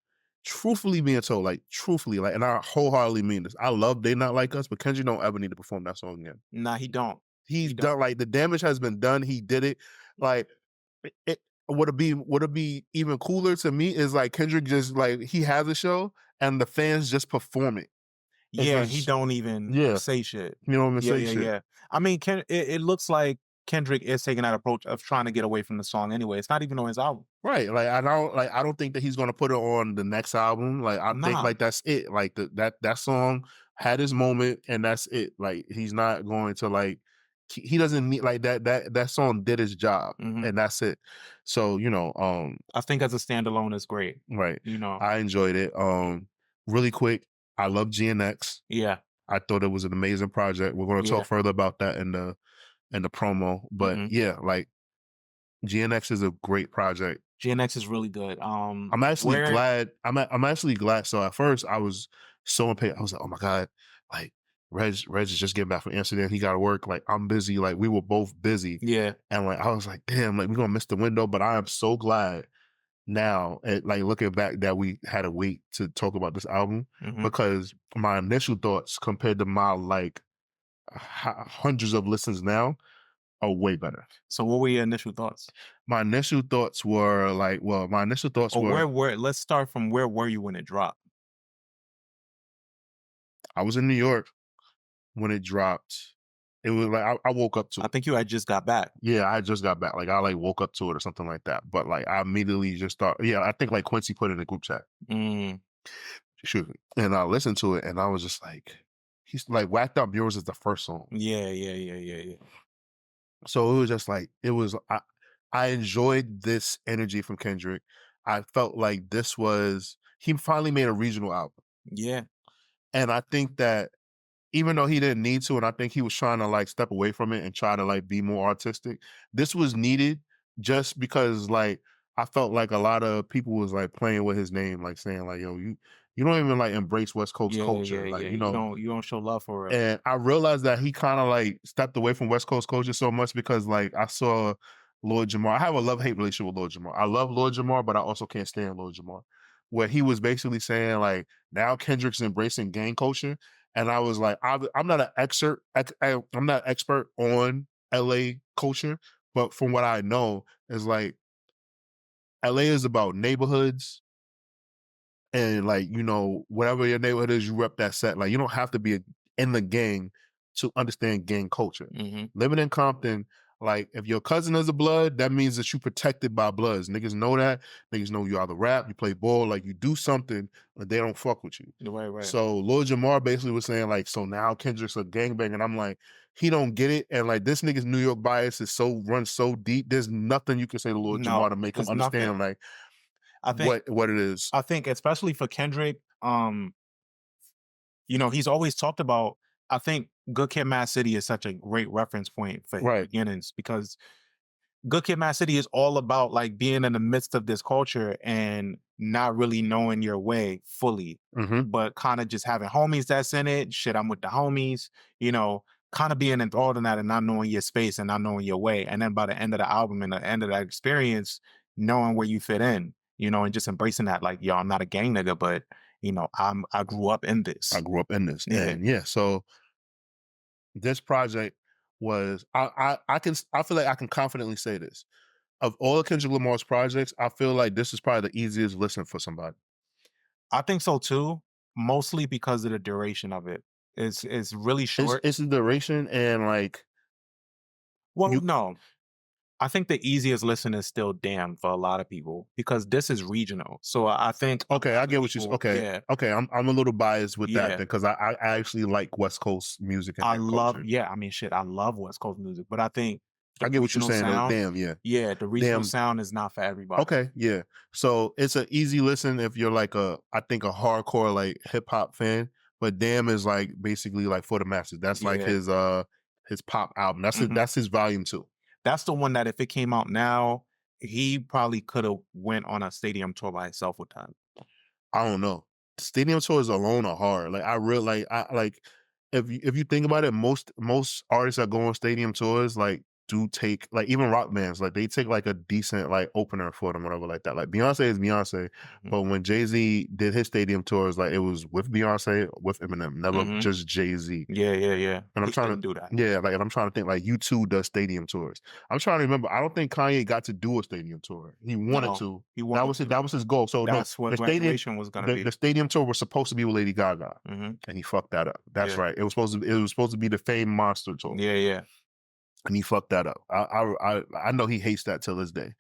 being told, like truthfully, like, and I wholeheartedly mean this, I love They Not Like Us, but Kendrick don't ever need to perform that song again. Nah, he don't. He's done. Like the damage has been done. He did it. Like it would it be even cooler to me is like Kendrick just like he has a show and the fans just perform it. Yeah, he don't even say shit. You know what I'm saying? Yeah. I mean, it looks like Kendrick is taking that approach of trying to get away from the song anyway. It's not even on his album. Right. Like I don't think that he's gonna put it on the next album. Like I think like that's it. Like that song had his moment and that's it. Like he's not going to like he doesn't need like that song did his job and that's it. So, I think as a standalone it's great. Right. I enjoyed it. Really quick, I love GNX. Yeah. I thought it was an amazing project. We're going to talk further about that in the promo. But yeah, like GNX is a great project. GNX is really good. I'm actually glad. I'm actually glad. So at first I was so impatient. I was like, oh my God, like Reg is just getting back from Amsterdam. He got to work. Like, I'm busy. Like, we were both busy. Yeah. And like, I was like, damn, like, we're going to miss the window. But I am so glad now, like, looking back, that we had to wait to talk about this album, because my initial thoughts compared to my, like, hundreds of listens now are way better. So what were your initial thoughts? My initial thoughts were like, Let's start from where were you when it dropped? I was in New York when it dropped. It was like, I woke up to it. I think you had just got back. Yeah, I just got back. Like, I like woke up to it or something like that. But like, I immediately just thought, I think like Quincy put it in the group chat. Shoot. And I listened to it and I was just like, he's like, Whacked Out Yours is the first song. Yeah. So it was just like, I enjoyed this energy from Kendrick. I felt like he finally made a regional album. Yeah. And I think that even though he didn't need to, and I think he was trying to like step away from it and try to like be more artistic, this was needed just because like I felt like a lot of people was like playing with his name, like saying like, yo, you don't even like embrace West Coast culture. Like, you know, you don't show love for it. And I realized that he kind of like stepped away from West Coast culture so much because like I saw Lord Jamar. I have a love-hate relationship with Lord Jamar. I love Lord Jamar, but I also can't stand Lord Jamar. Where he was basically saying like, now Kendrick's embracing gang culture. And I was like, I'm not an expert on LA culture, but from what I know is like, LA is about neighborhoods and like, you know, whatever your neighborhood is, you rep that set. Like, you don't have to be in the gang to understand gang culture. Living in Compton, like, if your cousin is a blood, that means that you protected by bloods. Niggas know that. Niggas know you either rap, you play ball, like you do something, and they don't fuck with you. Right. So Lord Jamar basically was saying like, so now Kendrick's a gangbang, and I'm like, he don't get it, and like this nigga's New York bias runs so deep. There's nothing you can say to Lord Jamar to make him understand like what it is. I think especially for Kendrick, you know, he's always talked about. I think Good Kid, Mad City is such a great reference point for his beginnings, because Good Kid, Mad City is all about like being in the midst of this culture and not really knowing your way fully, but kind of just having homies that's in it. Shit, I'm with the homies, you know, kind of being enthralled in that and not knowing your space and not knowing your way. And then by the end of the album and the end of that experience, knowing where you fit in, you know, and just embracing that, like, yo, I'm not a gang nigga, but you know, I grew up in this. Yeah. And so this project was, I feel like I can confidently say this. Of all of Kendrick Lamar's projects, I feel like this is probably the easiest listen for somebody. I think so too, mostly because of the duration of it. It's really short. It's the duration and like, no. I think the easiest listen is still Damn for a lot of people, because this is regional. So I think I get what you're saying. Okay, I'm a little biased with that because I actually like West Coast music and I love West Coast music, but I think I get what you're saying. Damn, the regional sound is not for everybody. Okay, yeah. So it's an easy listen if you're like a hardcore like hip hop fan, but Damn is like basically like for the masses. That's like his pop album. That's his volume 2. That's the one that if it came out now, he probably could have went on a stadium tour by himself with time. I don't know. Stadium tours alone are hard. Like if you think about it, most artists that go on stadium tours like do take, like even rock bands, like they take like a decent like opener for them, whatever like that. Like Beyonce is Beyonce, but when Jay-Z did his stadium tours, like it was with Beyonce, with Eminem, never just Jay-Z. Yeah. And I'm trying to do that. Yeah, like, and I'm trying to think like U2 does stadium tours. I'm trying to remember. I don't think Kanye got to do a stadium tour. He wanted to. That was his goal. So that's what graduation was gonna be. The stadium tour was supposed to be with Lady Gaga, and he fucked that up. That's right. It was supposed to be the Fame Monster tour. Yeah. And he fucked that up. I know he hates that till this day.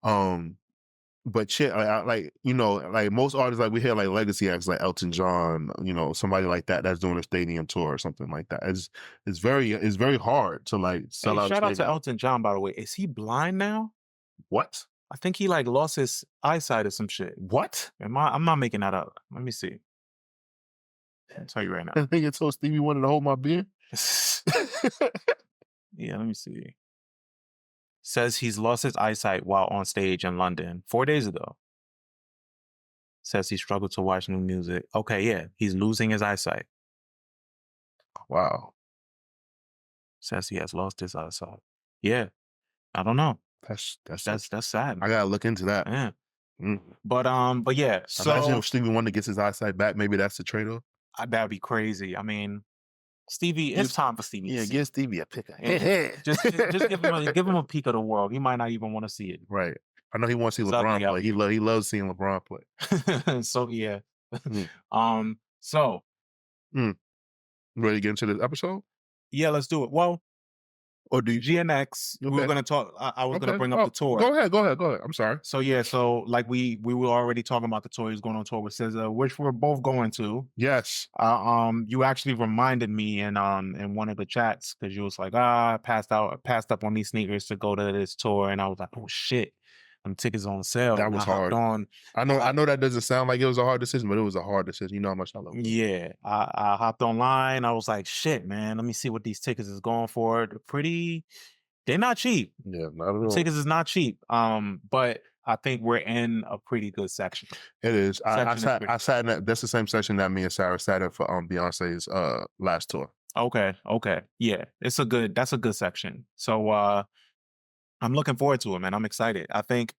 But shit, like you know, like most artists, like we hear like legacy acts like Elton John, you know, somebody like that that's doing a stadium tour or something like that. It's very hard to like sell out. Shout out to Elton John, by the way. Is he blind now? What? I think he like lost his eyesight or some shit. What? I'm not making that up. Let me see. I'll tell you right now. I think it's so Stevie wanted to hold my beer. Yeah, let me see. Says he's lost his eyesight while on stage in London 4 days ago. Says he struggled to watch new music. Okay, yeah, he's losing his eyesight. Wow. Says he has lost his eyesight. Yeah. I don't know. That's sad. I gotta look into that. Yeah. Mm. But yeah. So Imagine if Stevie Wonder gets his eyesight back. Maybe that's the trade-off. that'd be crazy. I mean, Stevie, it's time for Stevie. Yeah, to see. give Stevie a pick. Just give him a peek of the world. He might not even want to see it. Right. I know he wants to see It's ugly LeBron out play. here. He loves seeing LeBron play. So yeah. Mm. So Ready to get into this episode? yeah, let's do it. Well, Or do you GNX, we were gonna talk. I was gonna bring up the tour. Go ahead. I'm sorry. So yeah, so like we were already talking about the tour he's going on tour with SZA, which we're both going to. Yes. You actually reminded me in one of the chats because you was like, I passed up on these sneakers to go to this tour, and I was like, oh shit, them tickets on sale. That was hard. I know that doesn't sound like it was a hard decision, but it was a hard decision. You know how much I love it. Yeah, I hopped online. I was like, shit, man, let me see what these tickets is going for. They're not cheap. Yeah, not at all. Tickets is not cheap. But I think we're in a pretty good section. It is. I sat in that. That's the same section that me and Sarah sat in for Beyonce's last tour. Okay. Yeah, that's a good section. So I'm looking forward to it, man. I'm excited. I think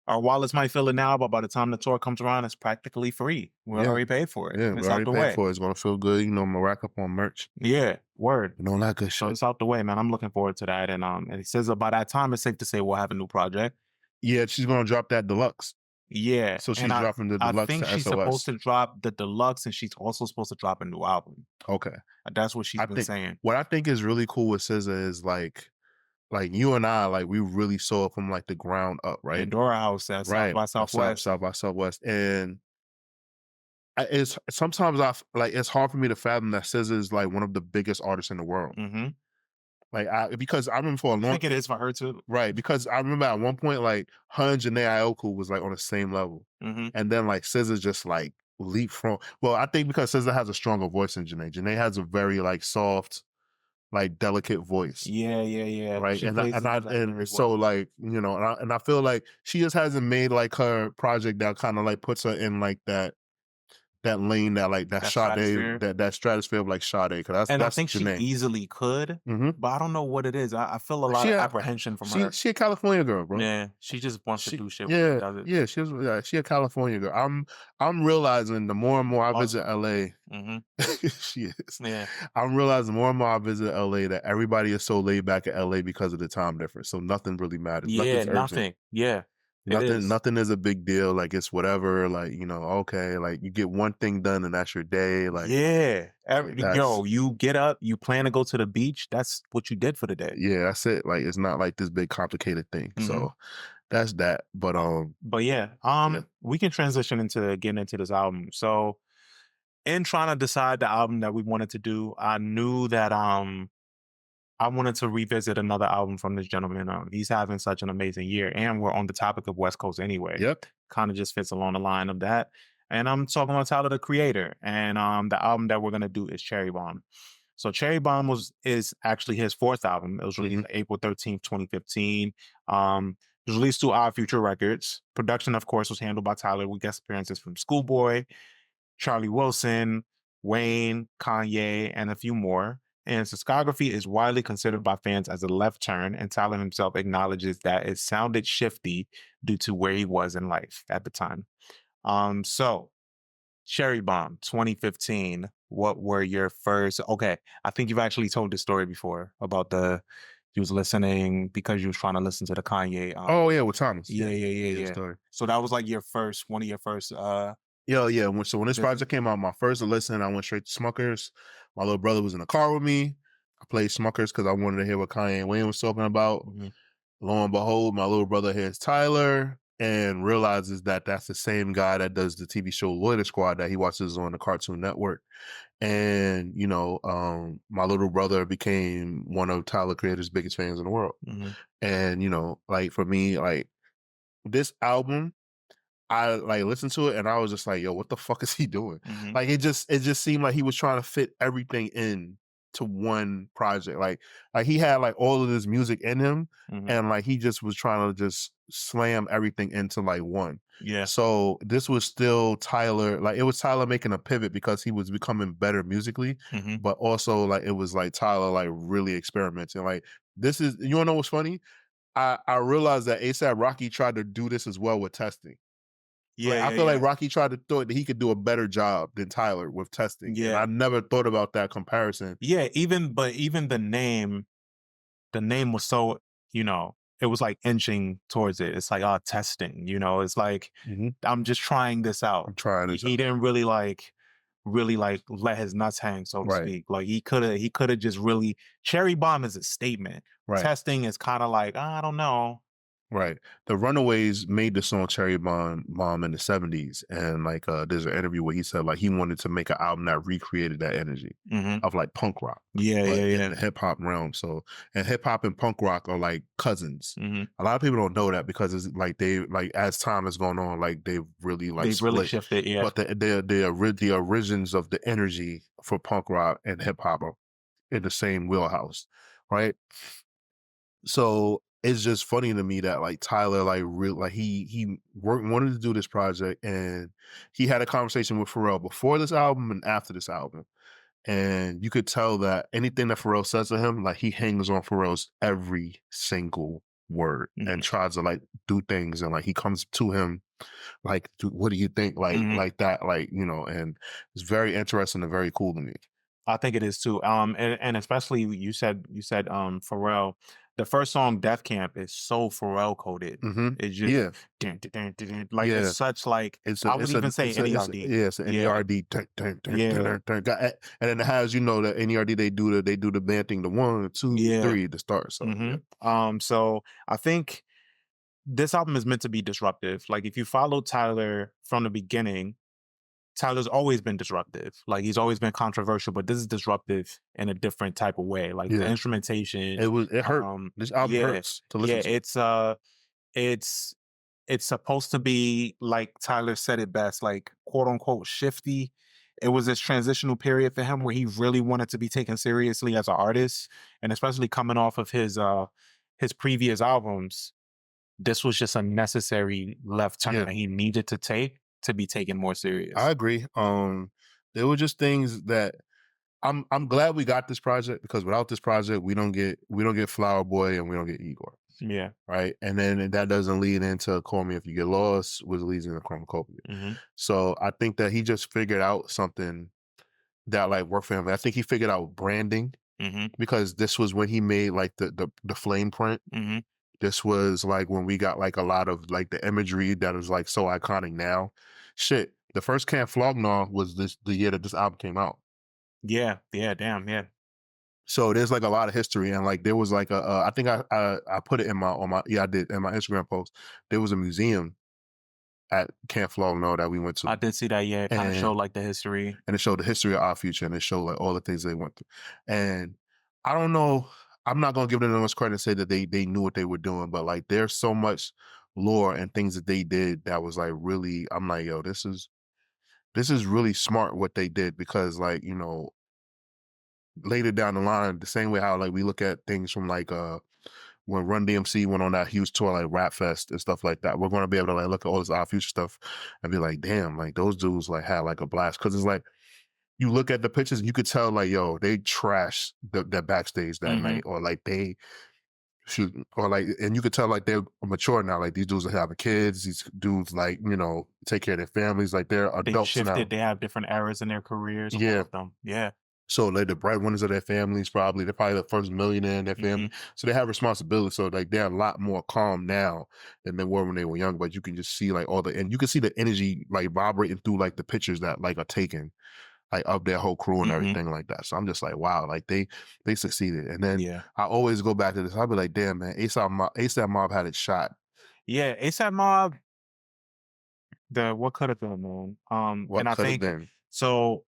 our wallets might feel it now, but by the time the tour comes around, it's practically free. We already paid for it. Yeah, it's we out the already way. paid for it. It's gonna feel good. You know, I'm gonna rack up on merch. Yeah, word. You know, that good So shit. it's out the way, man. I'm looking forward to that. And he says by that time, it's safe to say we'll have a new project. Yeah, she's gonna drop that deluxe. Yeah. So she's dropping the deluxe. I think to she's SOS. supposed to drop the deluxe, and she's also supposed to drop a new album. Okay. That's what she's been saying. What I think is really cool with SZA is like you and I, like we really saw it from like the ground up, right? Pandora House at South by Southwest. South by Southwest. And it's sometimes it's hard for me to fathom that SZA is like one of the biggest artists in the world. Mm-hmm. Like because I remember for a long I think it is for her too. Right. Because I remember at one point like her and Janae Aiko was like on the same level. Mm-hmm. And then like SZA just like leaped from, well, I think because SZA has a stronger voice than Janae. Janae has a very like soft, like delicate voice. Yeah. Right. And so like, you know, and I feel like she just hasn't made like her project that kind of like puts her in like that lane, that Sade, that stratosphere of like Sade. That's I think Janae. she easily could, but I don't know what it is. I feel a lot of apprehension from her. She a California girl, bro. Yeah, she just wants to do shit. Yeah, she a California girl. I'm realizing the more and more I visit LA, she is. Yeah, I'm realizing more and more I visit LA that everybody is so laid back at LA because of the time difference. So nothing really matters. Yeah, nothing. Yeah. Nothing is a big deal. Like it's whatever. Like, you know, okay. Like you get one thing done and that's your day. Like you get up, you plan to go to the beach. That's what you did for the day. Yeah, that's it. Like it's not like this big complicated thing. So that's that. But we can transition into getting into this album. So in trying to decide the album that we wanted to do, I knew that I wanted to revisit another album from this gentleman. He's having such an amazing year, and we're on the topic of West Coast anyway. Yep. Kind of just fits along the line of that. And I'm talking about Tyler, the Creator. And the album that we're going to do is Cherry Bomb. So Cherry Bomb is actually his fourth album. It was released April 13th, 2015. It was released through Our Future Records. Production, of course, was handled by Tyler with guest appearances from Schoolboy, Charlie Wilson, Wayne, Kanye, and a few more. And his discography is widely considered by fans as a left turn, and Tyler himself acknowledges that it sounded shifty due to where he was in life at the time. So Cherry Bomb 2015, what were your first? Okay, I think you've actually told this story before about you was listening because you was trying to listen to the Kanye. With Thomas. Yeah. Story. So that was like one of your first. Yeah. So when this project came out, my first listen, I went straight to Smuckers. My little brother was in the car with me. I played Smuckers because I wanted to hear what Kanye and Wayne was talking about. Lo and behold, my little brother hears Tyler and realizes that that's the same guy that does the TV show Loiter Squad that he watches on the Cartoon Network. And, you know, my little brother became one of Tyler Creator's biggest fans in the world. And, you know, like for me, like this album, I like listened to it and I was just like, yo, what the fuck is he doing? Like it just seemed like he was trying to fit everything in to one project. Like he had like all of this music in him, and like he just was trying to just slam everything into like one. Yeah. So this was still Tyler, like it was Tyler making a pivot because he was becoming better musically, but also like it was like Tyler like really experimenting. Like this is, you wanna know what's funny? I realized that ASAP Rocky tried to do this as well with testing. Like, I feel like Rocky tried to thought that he could do a better job than Tyler with testing. And I never thought about that comparison. Yeah, even the name was so, you know, it was like inching towards it. It's like, testing, you know, it's like, I'm just trying this out. I'm trying this He out. didn't really let his nuts hang, so to speak. Like he could have just really, Cherry Bomb is a statement. Right. Testing is kind of like, I don't know. Right. The Runaways made the song Cherry Bomb in the 70s. And like there's an interview where he said like he wanted to make an album that recreated that energy of like punk rock. Yeah, in the hip hop realm. So, and hip hop and punk rock are like cousins. A lot of people don't know that because it's like they like as time has gone on, like they've really like they've really shifted. Yeah. But the origins of the energy for punk rock and hip hop are in the same wheelhouse, right? So it's just funny to me that like Tyler like he wanted to do this project, and he had a conversation with Pharrell before this album and after this album. And you could tell that anything that Pharrell says to him, like he hangs on Pharrell's every single word and tries to like do things, and like he comes to him like, what do you think? Like that, like, you know, and it's very interesting and very cool to me. I think it is too. And especially you said Pharrell. The first song, Death Camp, is so Pharrell coded. It's just dun, dun, dun, dun, dun. Like it's such like I would even say NERD. It's an NERD. And then it has, you know, the NERD they do the band thing, the 1, 2, 3 to start. So so I think this album is meant to be disruptive. Like if you follow Tyler from the beginning, Tyler's always been disruptive. Like he's always been controversial, but this is disruptive in a different type of way. Like the instrumentation. It hurt. This album hurts to listen to. It's supposed to be, like Tyler said it best, like quote unquote shifty. It was this transitional period for him where he really wanted to be taken seriously as an artist, and especially coming off of his previous albums, this was just a necessary left turn that he needed to take to be taken more serious. I agree. There were just things that I'm glad we got this project, because without this project, we don't get Flower Boy and we don't get Igor. Yeah. Right. And then that doesn't lead into Call Me If You Get Lost, which leads into Chromacopia. So I think that he just figured out something that like worked for him. I think he figured out branding, because this was when he made like the flame print. This was like when we got like a lot of like the imagery that is like so iconic now. Shit, the first Camp Flog Gnaw was the year that this album came out. Yeah, damn, yeah. So there's like a lot of history, and like there was like I think I put it in my I did in my Instagram post. There was a museum at Camp Flog Gnaw that we went to. I did see that. Yeah, it kind of showed like the history, and it showed the history of Our Future, and it showed like all the things they went through. And I don't know. I'm not gonna give them much credit and say that they knew what they were doing, but like there's so much lore and things that they did that was like really, I'm like, yo, this is really smart what they did, because like, you know, later down the line, the same way how like we look at things from like when Run DMC went on that huge tour like Rap Fest and stuff like that, we're gonna be able to like look at all this Our Future stuff and be like, damn, like those dudes like had like a blast, because it's like, you look at the pictures and you could tell like, yo, they trashed the backstage that night, or like they shoot, or like, and you could tell like they're mature now. Like these dudes are having kids. These dudes like, you know, take care of their families. Like they're adults now. They have different eras in their careers. Yeah. Them. Yeah. So like the breadwinners of their families, they're probably the first millionaire in their family. So they have responsibility. So like they're a lot more calm now than they were when they were young. But you can just see like and you can see the energy like vibrating through like the pictures that like are taken, like of their whole crew and everything like that. So I'm just like, wow, like they succeeded. And then I always go back to this. I'll be like, damn, man, ASAP Mob had it shot. Yeah, ASAP Mob. What could have been, man? And I think so.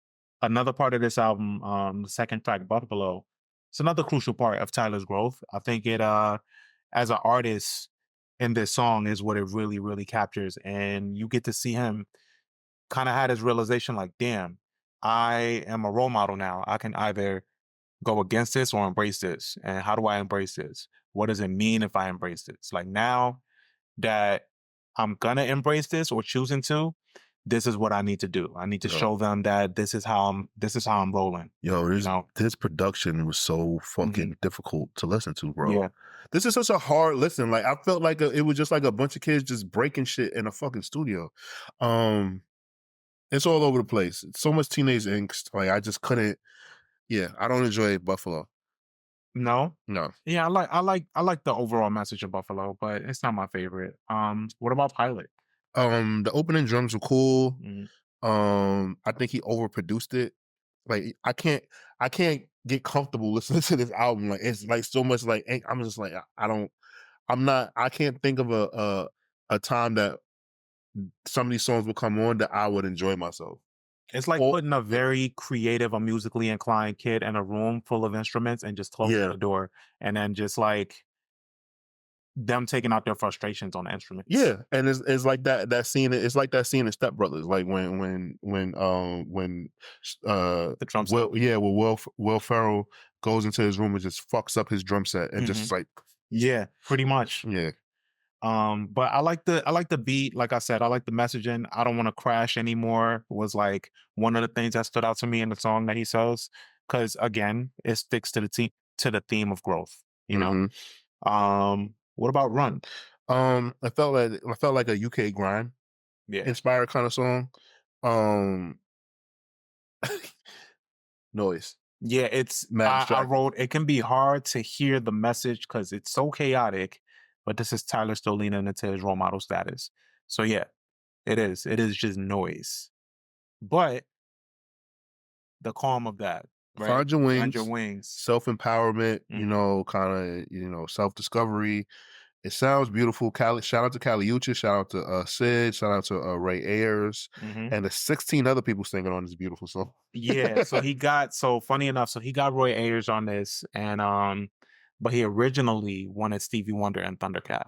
Another part of this album, the second track, Buffalo, it's another crucial part of Tyler's growth. I think it, as an artist in this song, is what it really, really captures. And you get to see him kind of had his realization like, damn, I am a role model now. I can either go against this or embrace this? And how do I embrace this? What does it mean if I embrace this? Like now that I'm gonna embrace this or choosing to, this is what I need to do. I need to show them that this is how I'm rolling. Yo, You know? this production was so fucking difficult to listen to, bro. Yeah. This is such a hard listen. Like I felt like it was just like a bunch of kids just breaking shit in a fucking studio. It's all over the place. It's so much teenage angst. Like I just couldn't. Yeah, I don't enjoy Buffalo. No. No. Yeah, I like the overall message of Buffalo, but it's not my favorite. What about Pilot? The opening drums were cool. Mhm. I think he overproduced it. Like I can't get comfortable listening to this album. Like it's like so much like I'm just like I can't think of a time that some of these songs would come on that I would enjoy myself. It's like putting a very creative or musically inclined kid in a room full of instruments and just closing the door, and then just like them taking out their frustrations on the instruments. Yeah, and it's like that scene. It's like that scene in Step Brothers, like when the drum set. Will Ferrell goes into his room and just fucks up his drum set and just like pretty much. Yeah. But I like the beat. Like I said, I like the messaging. I don't want to crash anymore was like one of the things that stood out to me in the song that he says, because again, it sticks to the theme of growth. You know. What about Run? I felt like a UK grime inspired kind of song. Noise. Yeah, I wrote it can be hard to hear the message because it's so chaotic, but this is Tyler still leaning into his role model status. So yeah, it is. It is just noise. But the calm of that. Right? Find your wings. Find your wings. Self-empowerment, you know, kind of, self-discovery. It sounds beautiful. Shout out to Kali Uchis, shout out to Sid, shout out to Ray Ayers, and the 16 other people singing on this beautiful song. Yeah, so funny enough, he got Roy Ayers on this, and but he originally wanted Stevie Wonder and Thundercat.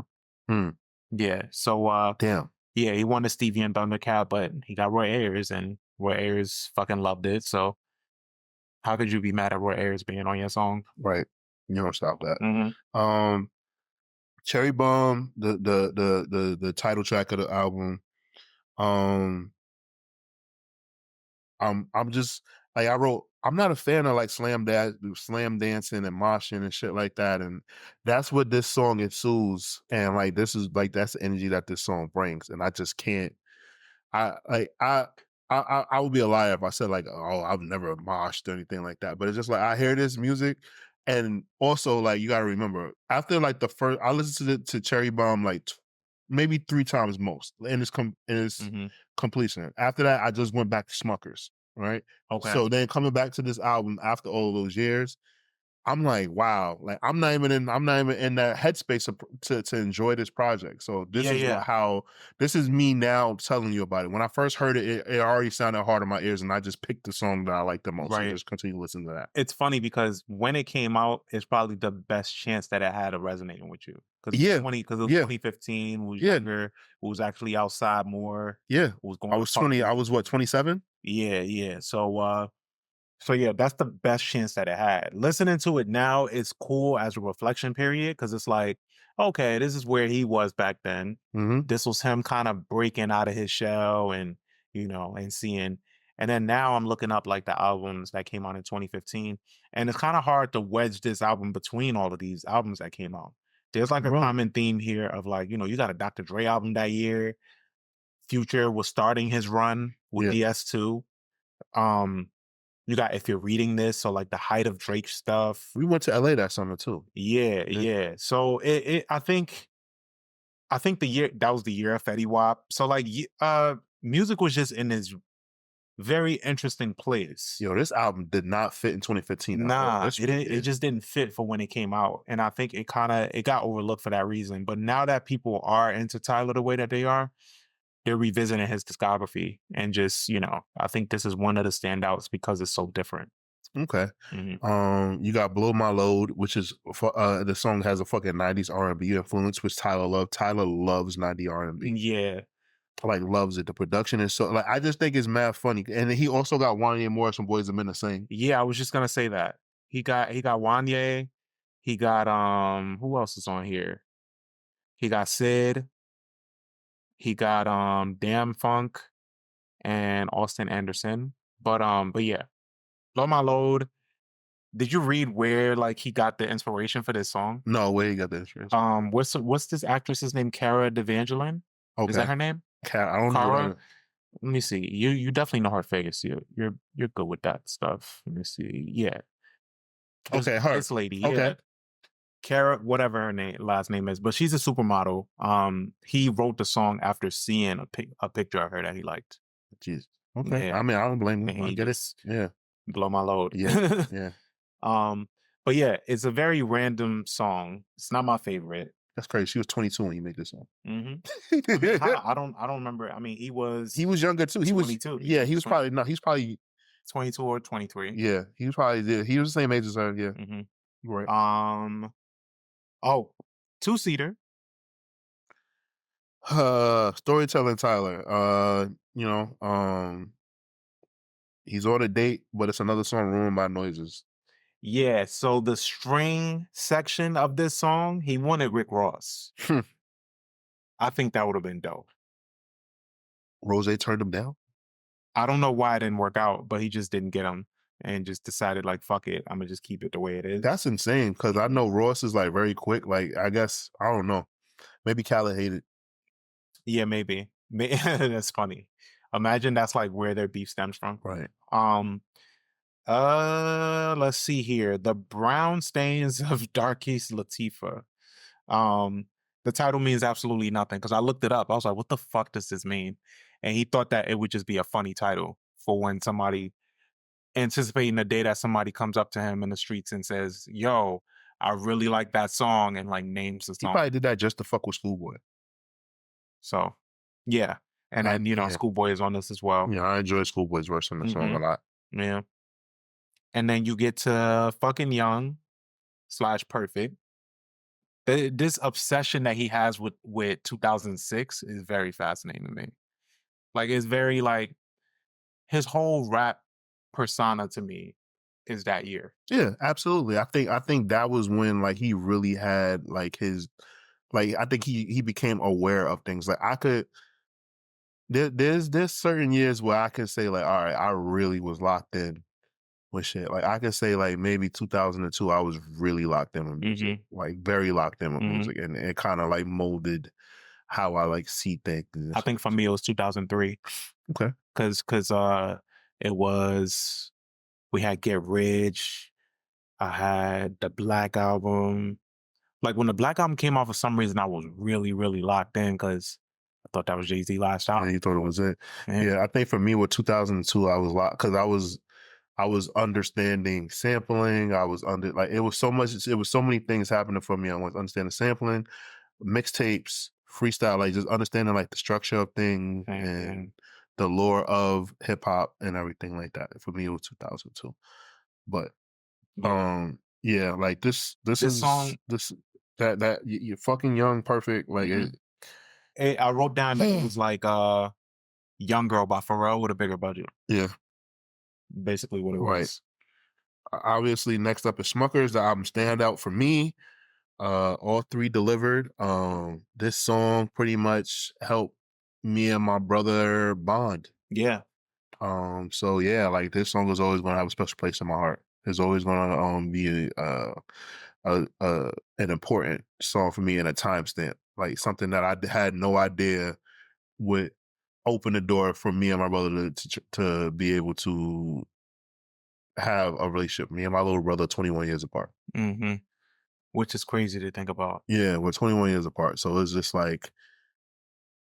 Yeah, so damn. Yeah, he wanted Stevie and Thundercat, but he got Roy Ayers, and Roy Ayers fucking loved it. So how could you be mad at Roy Ayers being on your song? Right, you don't stop that. Cherry Bomb, the title track of the album. I'm just like I'm not a fan of like slam dancing and moshing and shit like that, and that's what this song ensues. And like this is like that's the energy that this song brings, and I just can't. I would be a liar if I said like, oh, I've never moshed or anything like that. But it's just like I hear this music. And also, like, you gotta remember, after like I listened to Cherry Bomb like maybe 3 times most in its completion. After that, I just went back to Smuckers, right? Okay. So then coming back to this album after all those years, I'm like, wow, like I'm not even in that headspace to enjoy this project. So this this is me now telling you about it. When I first heard it, it already sounded hard in my ears, and I just picked the song that I like the most and just continue to listen to that. It's funny because when it came out, it's probably the best chance that it had of resonating with you. Because it was 2015, was younger, was actually outside more. Yeah. Was going I was 20, I was what, 27? Yeah. So yeah, that's the best chance that it had. Listening to it now is cool as a reflection period because it's like, okay, this is where he was back then. This was him kind of breaking out of his shell and, and seeing. And then now I'm looking up like the albums that came out in 2015. And it's kind of hard to wedge this album between all of these albums that came out. There's like a common theme here of like, you got a Dr. Dre album that year. Future was starting his run with DS2. You got If You're Reading This, so like the height of Drake stuff. We went to LA that summer too. Yeah. So I think the year that was the year of Fetty Wap. So like music was just in this very interesting place. Yo, this album did not fit in 2015. Nah, it just didn't fit for when it came out. And I think it got overlooked for that reason. But now that people are into Tyler the way that they are, they're revisiting his discography and just, I think this is one of the standouts because it's so different. Okay. You got Blow My Load, which is the song has a fucking 90s R&B influence, which Tyler loved. Tyler loves 90s R&B. Yeah. Like loves it. The production is so like I just think it's mad funny. And he also got Wanya Morris from Boys and Men to sing. Yeah, I was just gonna say that. He got Wanye. He got who else is on here? He got Sid. He got Damn Funk and Austin Anderson. But yeah. Blow My Load. Did you read where like he got the inspiration for this song? No, where you got the inspiration? What's this actress's name? Cara Devangeline? Okay. Is that her name? I don't know. Cara? Let me see. You definitely know her face. You're good with that stuff. Let me see. Yeah. Okay, her. This lady. Okay. Yeah. Cara, whatever her last name is, but she's a supermodel. He wrote the song after seeing a picture of her that he liked. Jesus. Okay. Yeah. I mean, I don't blame And him. I he get it. just Yeah. blow my load. Yeah. Yeah. But yeah, it's a very random song. It's not my favorite. That's crazy. She was 22 when you made this song. Mm-hmm. I don't remember. I mean, he was younger too. He was 22. Yeah, he was probably 22 or 23. Yeah, he was probably he was the same age as her. Yeah. Mm-hmm. Right. Oh, two-seater. Storytelling Tyler. He's on a date, but it's another song ruined by noises. Yeah, so the string section of this song, he wanted Rick Ross. I think that would have been dope. Rose turned him down? I don't know why it didn't work out, but he just didn't get him and just decided like, fuck it, I'm gonna just keep it the way it is. That's insane because I know Ross is like very quick. Like, I guess, I don't know. Maybe Khaled hated. Yeah, maybe. That's funny. Imagine that's like where their beef stems from. Right. Let's see here. The Brown Stains of Darkest Latifah. The title means absolutely nothing because I looked it up. I was like, what the fuck does this mean? And he thought that it would just be a funny title for when somebody anticipating the day that somebody comes up to him in the streets and says, yo, I really like that song, and like names the song. He probably did that just to fuck with Schoolboy. So, yeah. And then, Schoolboy is on this as well. Yeah, I enjoy Schoolboy's verse on the song a lot. Yeah. And then you get to Fucking Young / Perfect. This obsession that he has with 2006 is very fascinating to me. Like, it's very like his whole rap persona to me is that year. Yeah, absolutely. I think that was when like he really had like his like I think he became aware of things. Like there's certain years where I could say like, all right, I really was locked in with shit. Like I could say like maybe 2002 I was really locked in with music. Like very locked in with music, and it kind of like molded how I like see things. I think for me it was 2003. Okay. Cause it was, we had Get Rich. I had the Black Album. Like when the Black Album came out, for some reason I was really, really locked in because I thought that was Jay-Z last album. And you thought it was it. Yeah, I think for me with 2002 I was locked because I was understanding sampling. I was it was so many things happening for me. I was understanding sampling, mixtapes, freestyle, like just understanding like the structure of things and the lore of hip hop and everything like that. For me, it was 2002. But yeah, like this song, that you're Fucking Young, Perfect. Like I wrote down that it was like Young Girl by Pharrell with a bigger budget. Yeah. Basically what it was. Obviously, next up is Smuckers, the album standout for me. All three delivered. This song pretty much helped me and my brother bond. Yeah. So yeah, like this song is always gonna have a special place in my heart. It's always gonna be an important song for me and a timestamp. Like something that I had no idea would open the door for me and my brother to be able to have a relationship. Me and my little brother, 21 years apart. Which is crazy to think about. Yeah, we're 21 years apart. So it's just like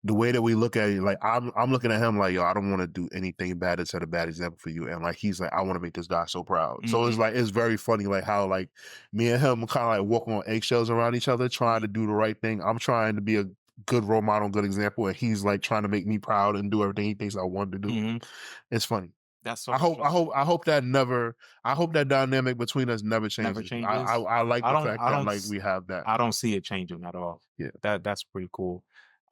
the way that we look at it, like I'm looking at him like, yo, I don't want to do anything bad to set a bad example for you. And like he's like, I want to make this guy so proud. So it's like, it's very funny like how like me and him kind of like walking on eggshells around each other, trying to do the right thing. I'm trying to be a good role model, good example, and he's like trying to make me proud and do everything he thinks I want to do. It's funny. That's so I hope that dynamic between us never changes. Never changes. I like the fact that like we have that. I don't see it changing at all. Yeah. That's pretty cool.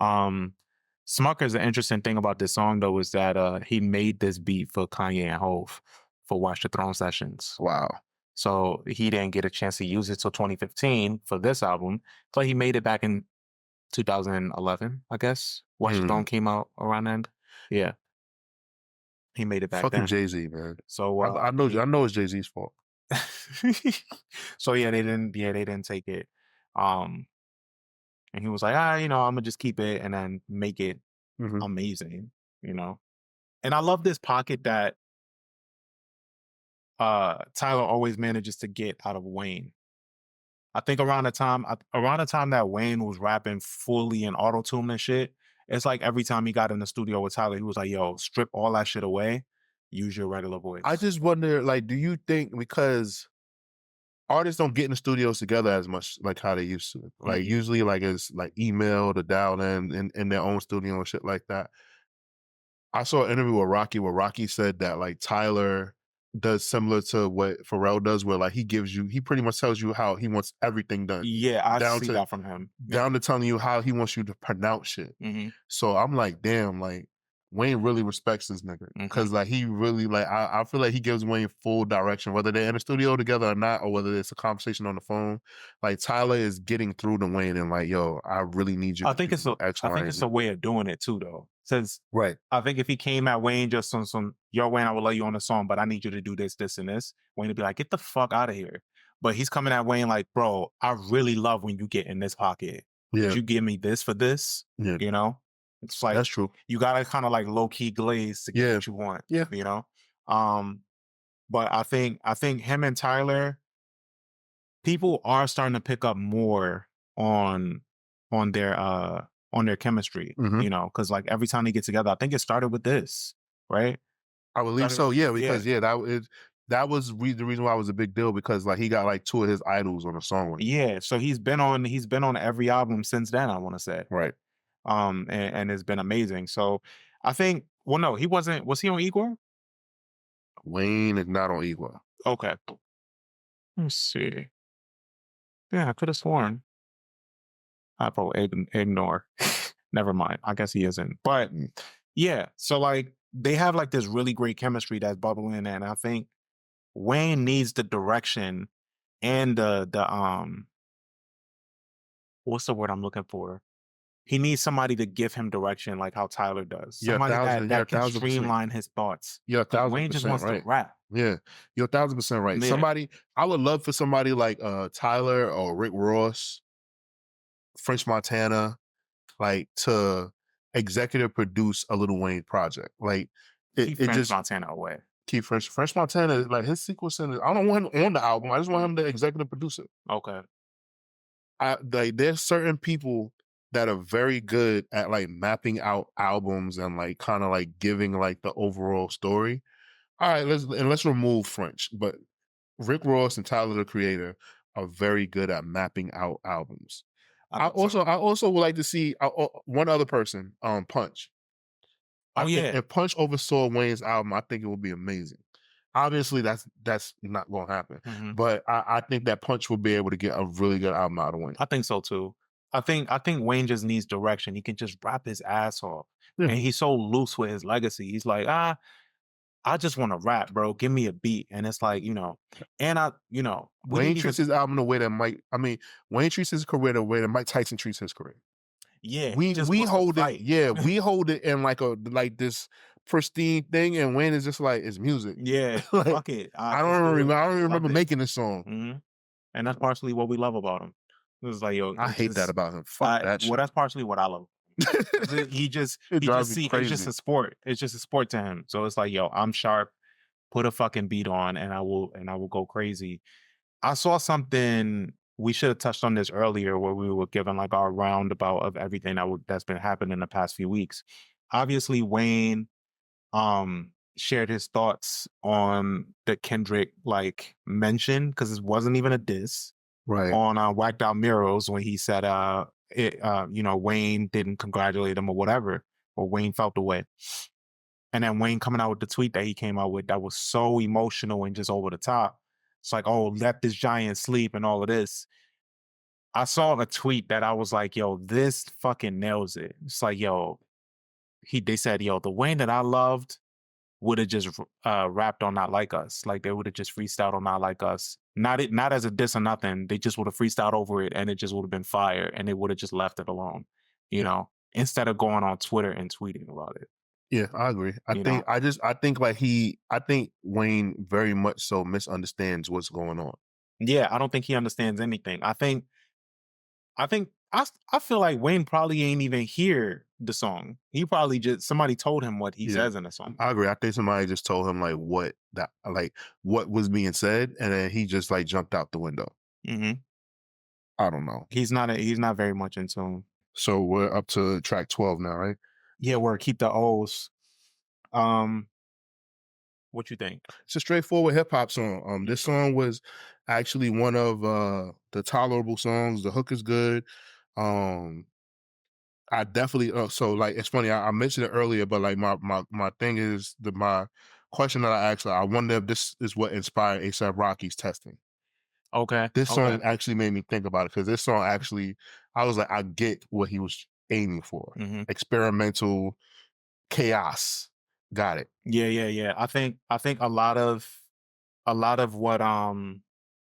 Smucker's an interesting thing about this song though is that he made this beat for Kanye and Hov for Watch the Throne Sessions. Wow. So he didn't get a chance to use it till 2015 for this album. But he made it back in 2011, I guess. Watch It Don't came out around then. Yeah. He made it back Fucking then. Jay-Z, man. So I know it's Jay-Z's fault. So yeah, they didn't take it. And he was like, I'm gonna just keep it and then make it amazing, And I love this pocket that Tyler always manages to get out of Wayne. I think around the time that Wayne was rapping fully in auto-tune and shit, it's like every time he got in the studio with Tyler, he was like, yo, strip all that shit away, use your regular voice. I just wonder, like, do you think because artists don't get in the studios together as much like how they used to? Like usually like it's like email to dial in their own studio and shit like that. I saw an interview with Rocky where Rocky said that like Tyler does similar to what Pharrell does, where like he pretty much tells you how he wants everything done. Yeah, I see that from him. Down to telling you how he wants you to pronounce shit. So I'm like, damn, like Wayne really respects this nigga. Because like he really like I feel like he gives Wayne full direction, whether they're in the studio together or not, or whether it's a conversation on the phone. Like Tyler is getting through to Wayne and like, yo, I really need you. I think it's a way of doing it too, though. Since I think if he came at Wayne just on some, yo, Wayne, I will love you on the song, but I need you to do this, this, and this, Wayne would be like, get the fuck out of here. But he's coming at Wayne like, bro, I really love when you get in this pocket. Yeah. Would you give me this for this? Yeah. It's like, that's true. You gotta kind of like low key glaze to get what you want. Yeah. But I think him and Tyler, people are starting to pick up more on their chemistry, because like every time they get together, I think it started with this, right? I believe so, yeah, because that was the reason why it was a big deal, because like he got like two of his idols on a song with him. Yeah, so he's been on every album since then, I want to say. Right. And it's been amazing. So I think, well, no, he wasn't. Was he on Igor? Wayne is not on Igor. Okay. Let's see. Yeah, I could have sworn. I probably ignore. Never mind. I guess he isn't. But yeah, so like they have like this really great chemistry that's bubbling, and I think Wayne needs the direction and the what's the word I'm looking for? He needs somebody to give him direction like how Tyler does. Somebody that can streamline his thoughts. Yeah, 1,000% Wayne just wants to rap. Yeah, you're 1,000% right. Yeah. I would love for somebody like Tyler or Rick Ross, French Montana, like to executive produce a Lil Wayne project. Like keep French Montana away. Keep French Montana, like his sequencing. I don't want him on the album. I just want him to executive produce it. Okay. There's certain people that are very good at like mapping out albums and like kind of like giving like the overall story. All right, let's remove French, but Rick Ross and Tyler the Creator are very good at mapping out albums. I also would like to see one other person, Punch. If Punch oversaw Wayne's album, I think it would be amazing. Obviously, that's not going to happen, but I think that Punch will be able to get a really good album out of Wayne. I think so too. I think Wayne just needs direction. He can just rap his ass off, and he's so loose with his legacy. He's like, I just want to rap, bro. Give me a beat, and it's like, and Wayne treats his album the way that Wayne treats his career the way that Mike Tyson treats his career. Yeah, we hold it. Yeah, we hold it in like this pristine thing, and Wayne is just like, it's music. Yeah, like, fuck it. I don't remember making this song, and that's partially what we love about him. It was like, yo, I hate that about him. Fuck that shit. Well, that's partially what I love. It's just a sport. It's just a sport to him. So it's like, yo, I'm sharp. Put a fucking beat on, and I will go crazy. I saw something. We should have touched on this earlier, where we were given like our roundabout of everything that's been happening in the past few weeks. Obviously, Wayne shared his thoughts on the Kendrick like mention, because it wasn't even a diss. Right. On Whacked Out Murals, when he said Wayne didn't congratulate him or whatever, or Wayne felt the way. And then Wayne coming out with the tweet that he came out with that was so emotional and just over the top. It's like, oh, let this giant sleep and all of this. I saw a tweet that I was like, yo, this fucking nails it. It's like, yo, they said, yo, the Wayne that I loved would have just rapped on Not Like Us. Like they would have just freestyled on Not Like Us Not as a diss or nothing. They just would have freestyled over it and it just would have been fire and they would have just left it alone, you know, instead of going on Twitter and tweeting about it. Yeah, I agree. I think Wayne very much so misunderstands what's going on. Yeah, I don't think he understands anything. I feel like Wayne probably ain't even hear the song. He probably just somebody told him what he says in the song. I agree. I think somebody just told him like what was being said, and then he just like jumped out the window. Mm-hmm. I don't know. He's not very much in tune. So we're up to track 12 now, right? Yeah, we're keep the O's. What you think? It's a straightforward hip hop song. This song was actually one of the tolerable songs. The hook is good. I definitely so like it's funny. I mentioned it earlier, but like my thing is my question that I asked. I wonder if this is what inspired A$AP Rocky's Testing. Okay. This song actually made me think about it because this song actually, I was like, I get what he was aiming for. Mm-hmm. Experimental chaos. Got it. Yeah. I think a lot of what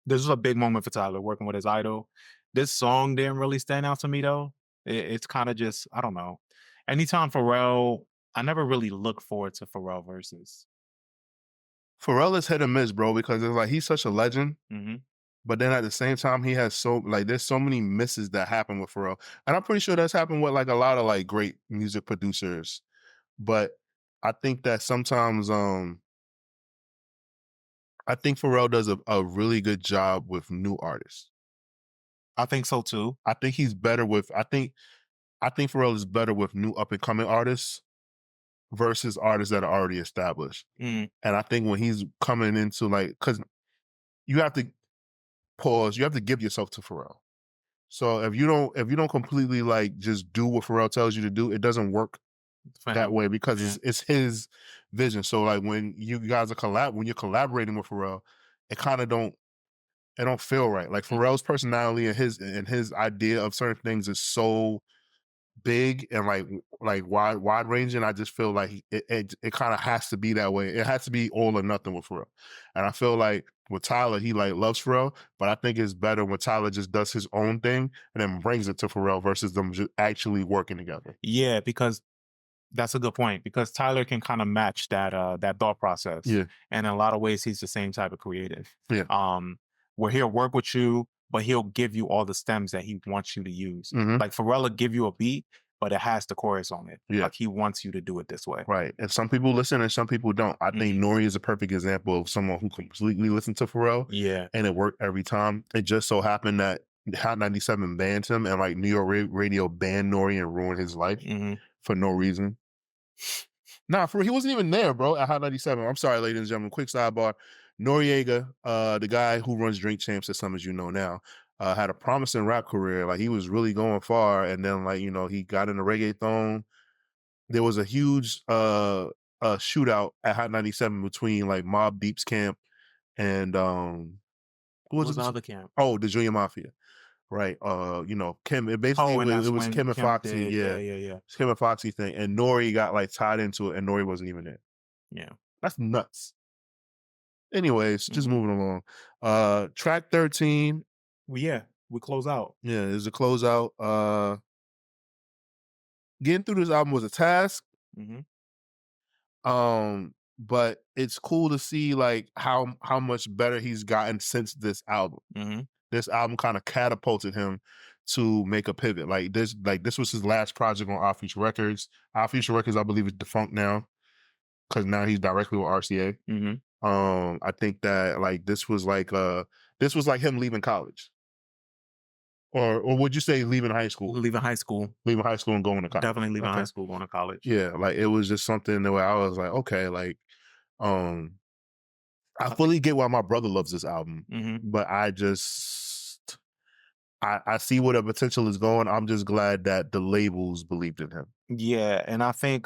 this was a big moment for Tyler working with his idol. This song didn't really stand out to me though. It's kind of just, I don't know. Anytime Pharrell, I never really look forward to Pharrell verses. Pharrell is hit or miss, bro, because it's like he's such a legend. Mm-hmm. But then at the same time, he has there's so many misses that happen with Pharrell. And I'm pretty sure that's happened with like a lot of like great music producers. But I think that sometimes I think Pharrell does a really good job with new artists. I think so too. I think he's better with I think Pharrell is better with new up and coming artists versus artists that are already established. Mm. And I think when he's coming into like, because you have to pause, you have to give yourself to Pharrell. So if you don't completely like just do what Pharrell tells you to do, it doesn't work that way because it's his vision. So like when you guys are when you're collaborating with Pharrell, it kind of don't feel right. Like Pharrell's personality and his idea of certain things is so big and like wide ranging. I just feel like it kind of has to be that way. It has to be all or nothing with Pharrell. And I feel like with Tyler, he like loves Pharrell, but I think it's better when Tyler just does his own thing and then brings it to Pharrell versus them just actually working together. Yeah, because that's a good point. Because Tyler can kind of match that thought process. Yeah. And in a lot of ways, he's the same type of creative. Yeah. Where he'll work with you, but he'll give you all the stems that he wants you to use. Mm-hmm. Like Pharrell will give you a beat, but it has the chorus on it. Yeah. Like he wants you to do it this way. Right. And some people listen and some people don't. I think Nori is a perfect example of someone who completely listened to Pharrell. Yeah. And it worked every time. It just so happened that Hot 97 banned him and like New York radio banned Nori and ruined his life for no reason. Nah, he wasn't even there, bro, at Hot 97. I'm sorry, ladies and gentlemen. Quick sidebar. Noriega, the guy who runs Drink Champs, as some as you know now, had a promising rap career. Like he was really going far. And then like, you know, he got into reggaeton. There was a huge shootout at Hot 97 between like Mobb Deep's camp and what was the other camp? Oh, the Junior Mafia. Right. You know, Kim, it basically it was Kim and Foxy. Yeah. It's Kim and Foxy thing. And Nori got like tied into it and Nori wasn't even there. Yeah. That's nuts. Anyways, just moving along. Track 13. Well, yeah, we close out. Yeah, it's a closeout. Getting through this album was a task. But it's cool to see like how much better he's gotten since this album. This album kind of catapulted him to make a pivot. Like this was his last project on Our Future Records. Our Future Records, I believe, is defunct now because now he's directly with RCA. I think that like this was like him leaving college. Or would you say leaving high school? Leaving high school. Leaving high school and going to college. Definitely leaving high school, going to college. Yeah, like it was just something where I was like, okay, like I fully get why my brother loves this album, but I see where the potential is going. I'm just glad that the labels believed in him. Yeah, and I think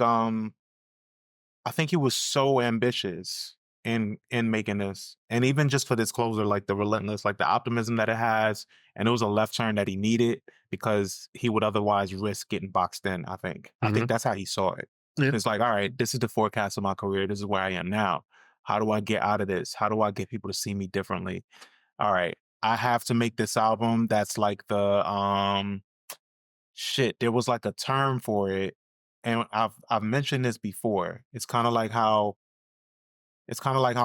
he was so ambitious in making this, and even just for this closer, like the relentless, like the optimism that it has, and it was a left turn that he needed because he would otherwise risk getting boxed in. I think that's how he saw it. Yeah. It's like, all right, this is the forecast of my career. This is where I am now. How do I get out of this? How do I get people to see me differently? all right, I have to make this album. That's like the shit. There was like a term for it, and I've mentioned this before. It's kind of like how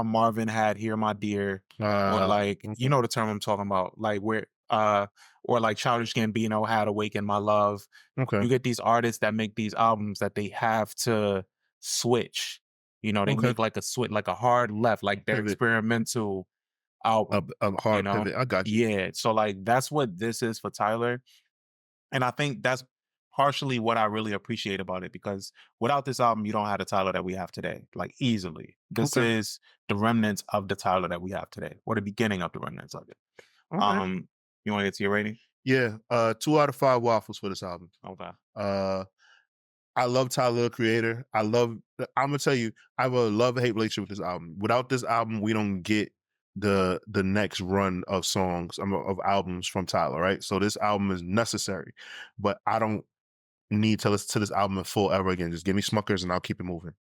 Marvin had "Hear My Dear," or like you know the term I'm talking about, like where or like Childish Gambino had "Awaken My Love." Okay. You get these artists that make these albums that they have to switch. You know, they Okay. make like a switch, like a hard left, like their Pivot. experimental album. A hard you know? pivot. I got you. Yeah. So like that's what this is for Tyler. And I think that's partially what I really appreciate about it, because without this album, you don't have the Tyler that we have today, like easily. This Okay. is the remnants of the Tyler that we have today, or the beginning of the remnants of it. All right. You want to get to your rating? Yeah. 2 out of 5 waffles for this album. Okay. I love Tyler, the Creator. I'm gonna tell you, I have a love-hate relationship with this album. Without this album, we don't get the next run of songs, of albums from Tyler, right? So this album is necessary, but I don't need to listen to this album in full ever again. Just give me Smuckers and I'll keep it moving.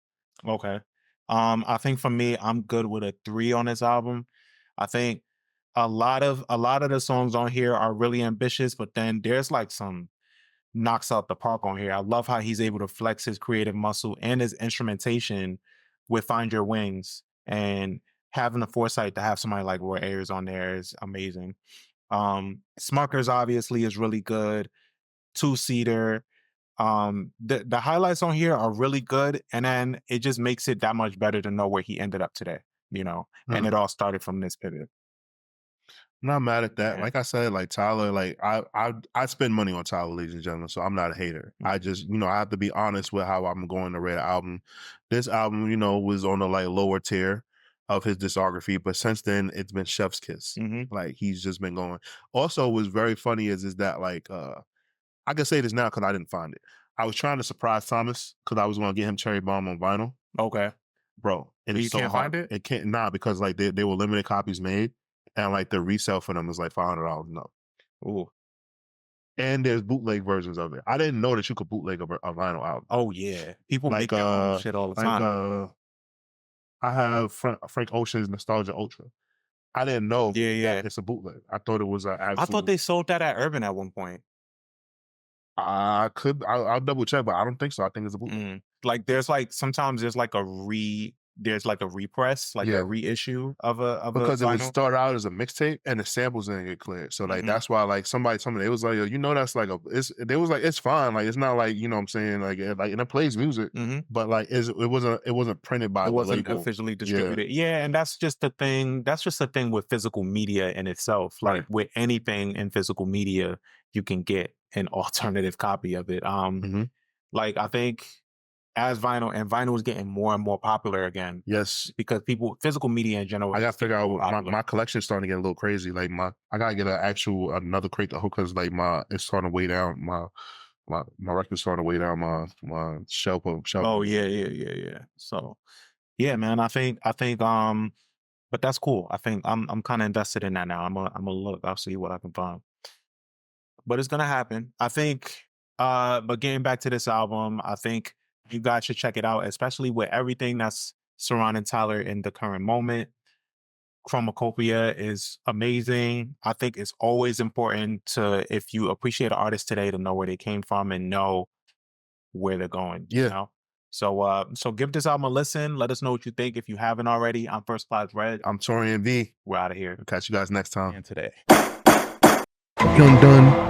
Okay. I think for me, I'm good with a 3 on this album. I think a lot of the songs on here are really ambitious, but then there's like some knocks out the park on here. I love how he's able to flex his creative muscle and his instrumentation with Find Your Wings, and having the foresight to have somebody like Roy Ayers on there is amazing. Smuckers obviously is really good. Two-seater. The highlights on here are really good, and then it just makes it that much better to know where he ended up today, you know, and it all started from this pivot. I'm not mad at that. Yeah. Like I said, like Tyler, like I spend money on Tyler, ladies and gentlemen, so I'm not a hater. I just, I have to be honest with how I'm going to rate an album. This album, was on the like lower tier of his discography, but since then it's been chef's kiss. Like he's just been going. Also, what's very funny is that like I can say this now because I didn't find it. I was trying to surprise Thomas because I was going to get him Cherry Bomb on vinyl. Okay. Bro, and You it's so can't hard. find it? It can't, because like they were limited copies made, and like the resale for them is like $500. No. Ooh. And there's bootleg versions of it. I didn't know that you could bootleg a vinyl album. Oh yeah, people Like make their own shit all the time. I have Frank Ocean's Nostalgia Ultra. I didn't know Yeah. that it's a bootleg. I thought it was an actual. I thought they sold that at Urban at one point. I'll double check, but I don't think so. I think it's a bootleg. Like there's like sometimes there's like a repress, like a reissue of a because it vinyl. would start out as a mixtape and the samples didn't get cleared. So like that's why like somebody told me, it was like, that's like it's fine. Like it's not like, I'm saying, like and it plays music, but like it wasn't printed by it wasn't label. officially distributed. Yeah, and that's just the thing. That's just the thing with physical media in itself. Like with anything in physical media, you can get an alternative copy of it. Like I think as vinyl is getting more and more popular again. Yes, because physical media in general. I gotta figure out my collection's starting to get a little crazy. Like I gotta get another crate to hook, because like it's starting to weigh down my record's starting to weigh down my shelf. Oh yeah. So yeah, man. I think but that's cool. I think I'm kind of invested in that now. I'm gonna look. I'll see what I can find. But it's gonna happen. I think. But getting back to this album, I think you guys should check it out, especially with everything that's surrounding Tyler in the current moment. Chromacopia is amazing. I think it's always important if you appreciate an artist today, to know where they came from and know where they're going. Yeah. You know? So give this album a listen. Let us know what you think if you haven't already. I'm First Class Regg. I'm Taurian B. We're out of here. Catch you guys next time. And today. Done.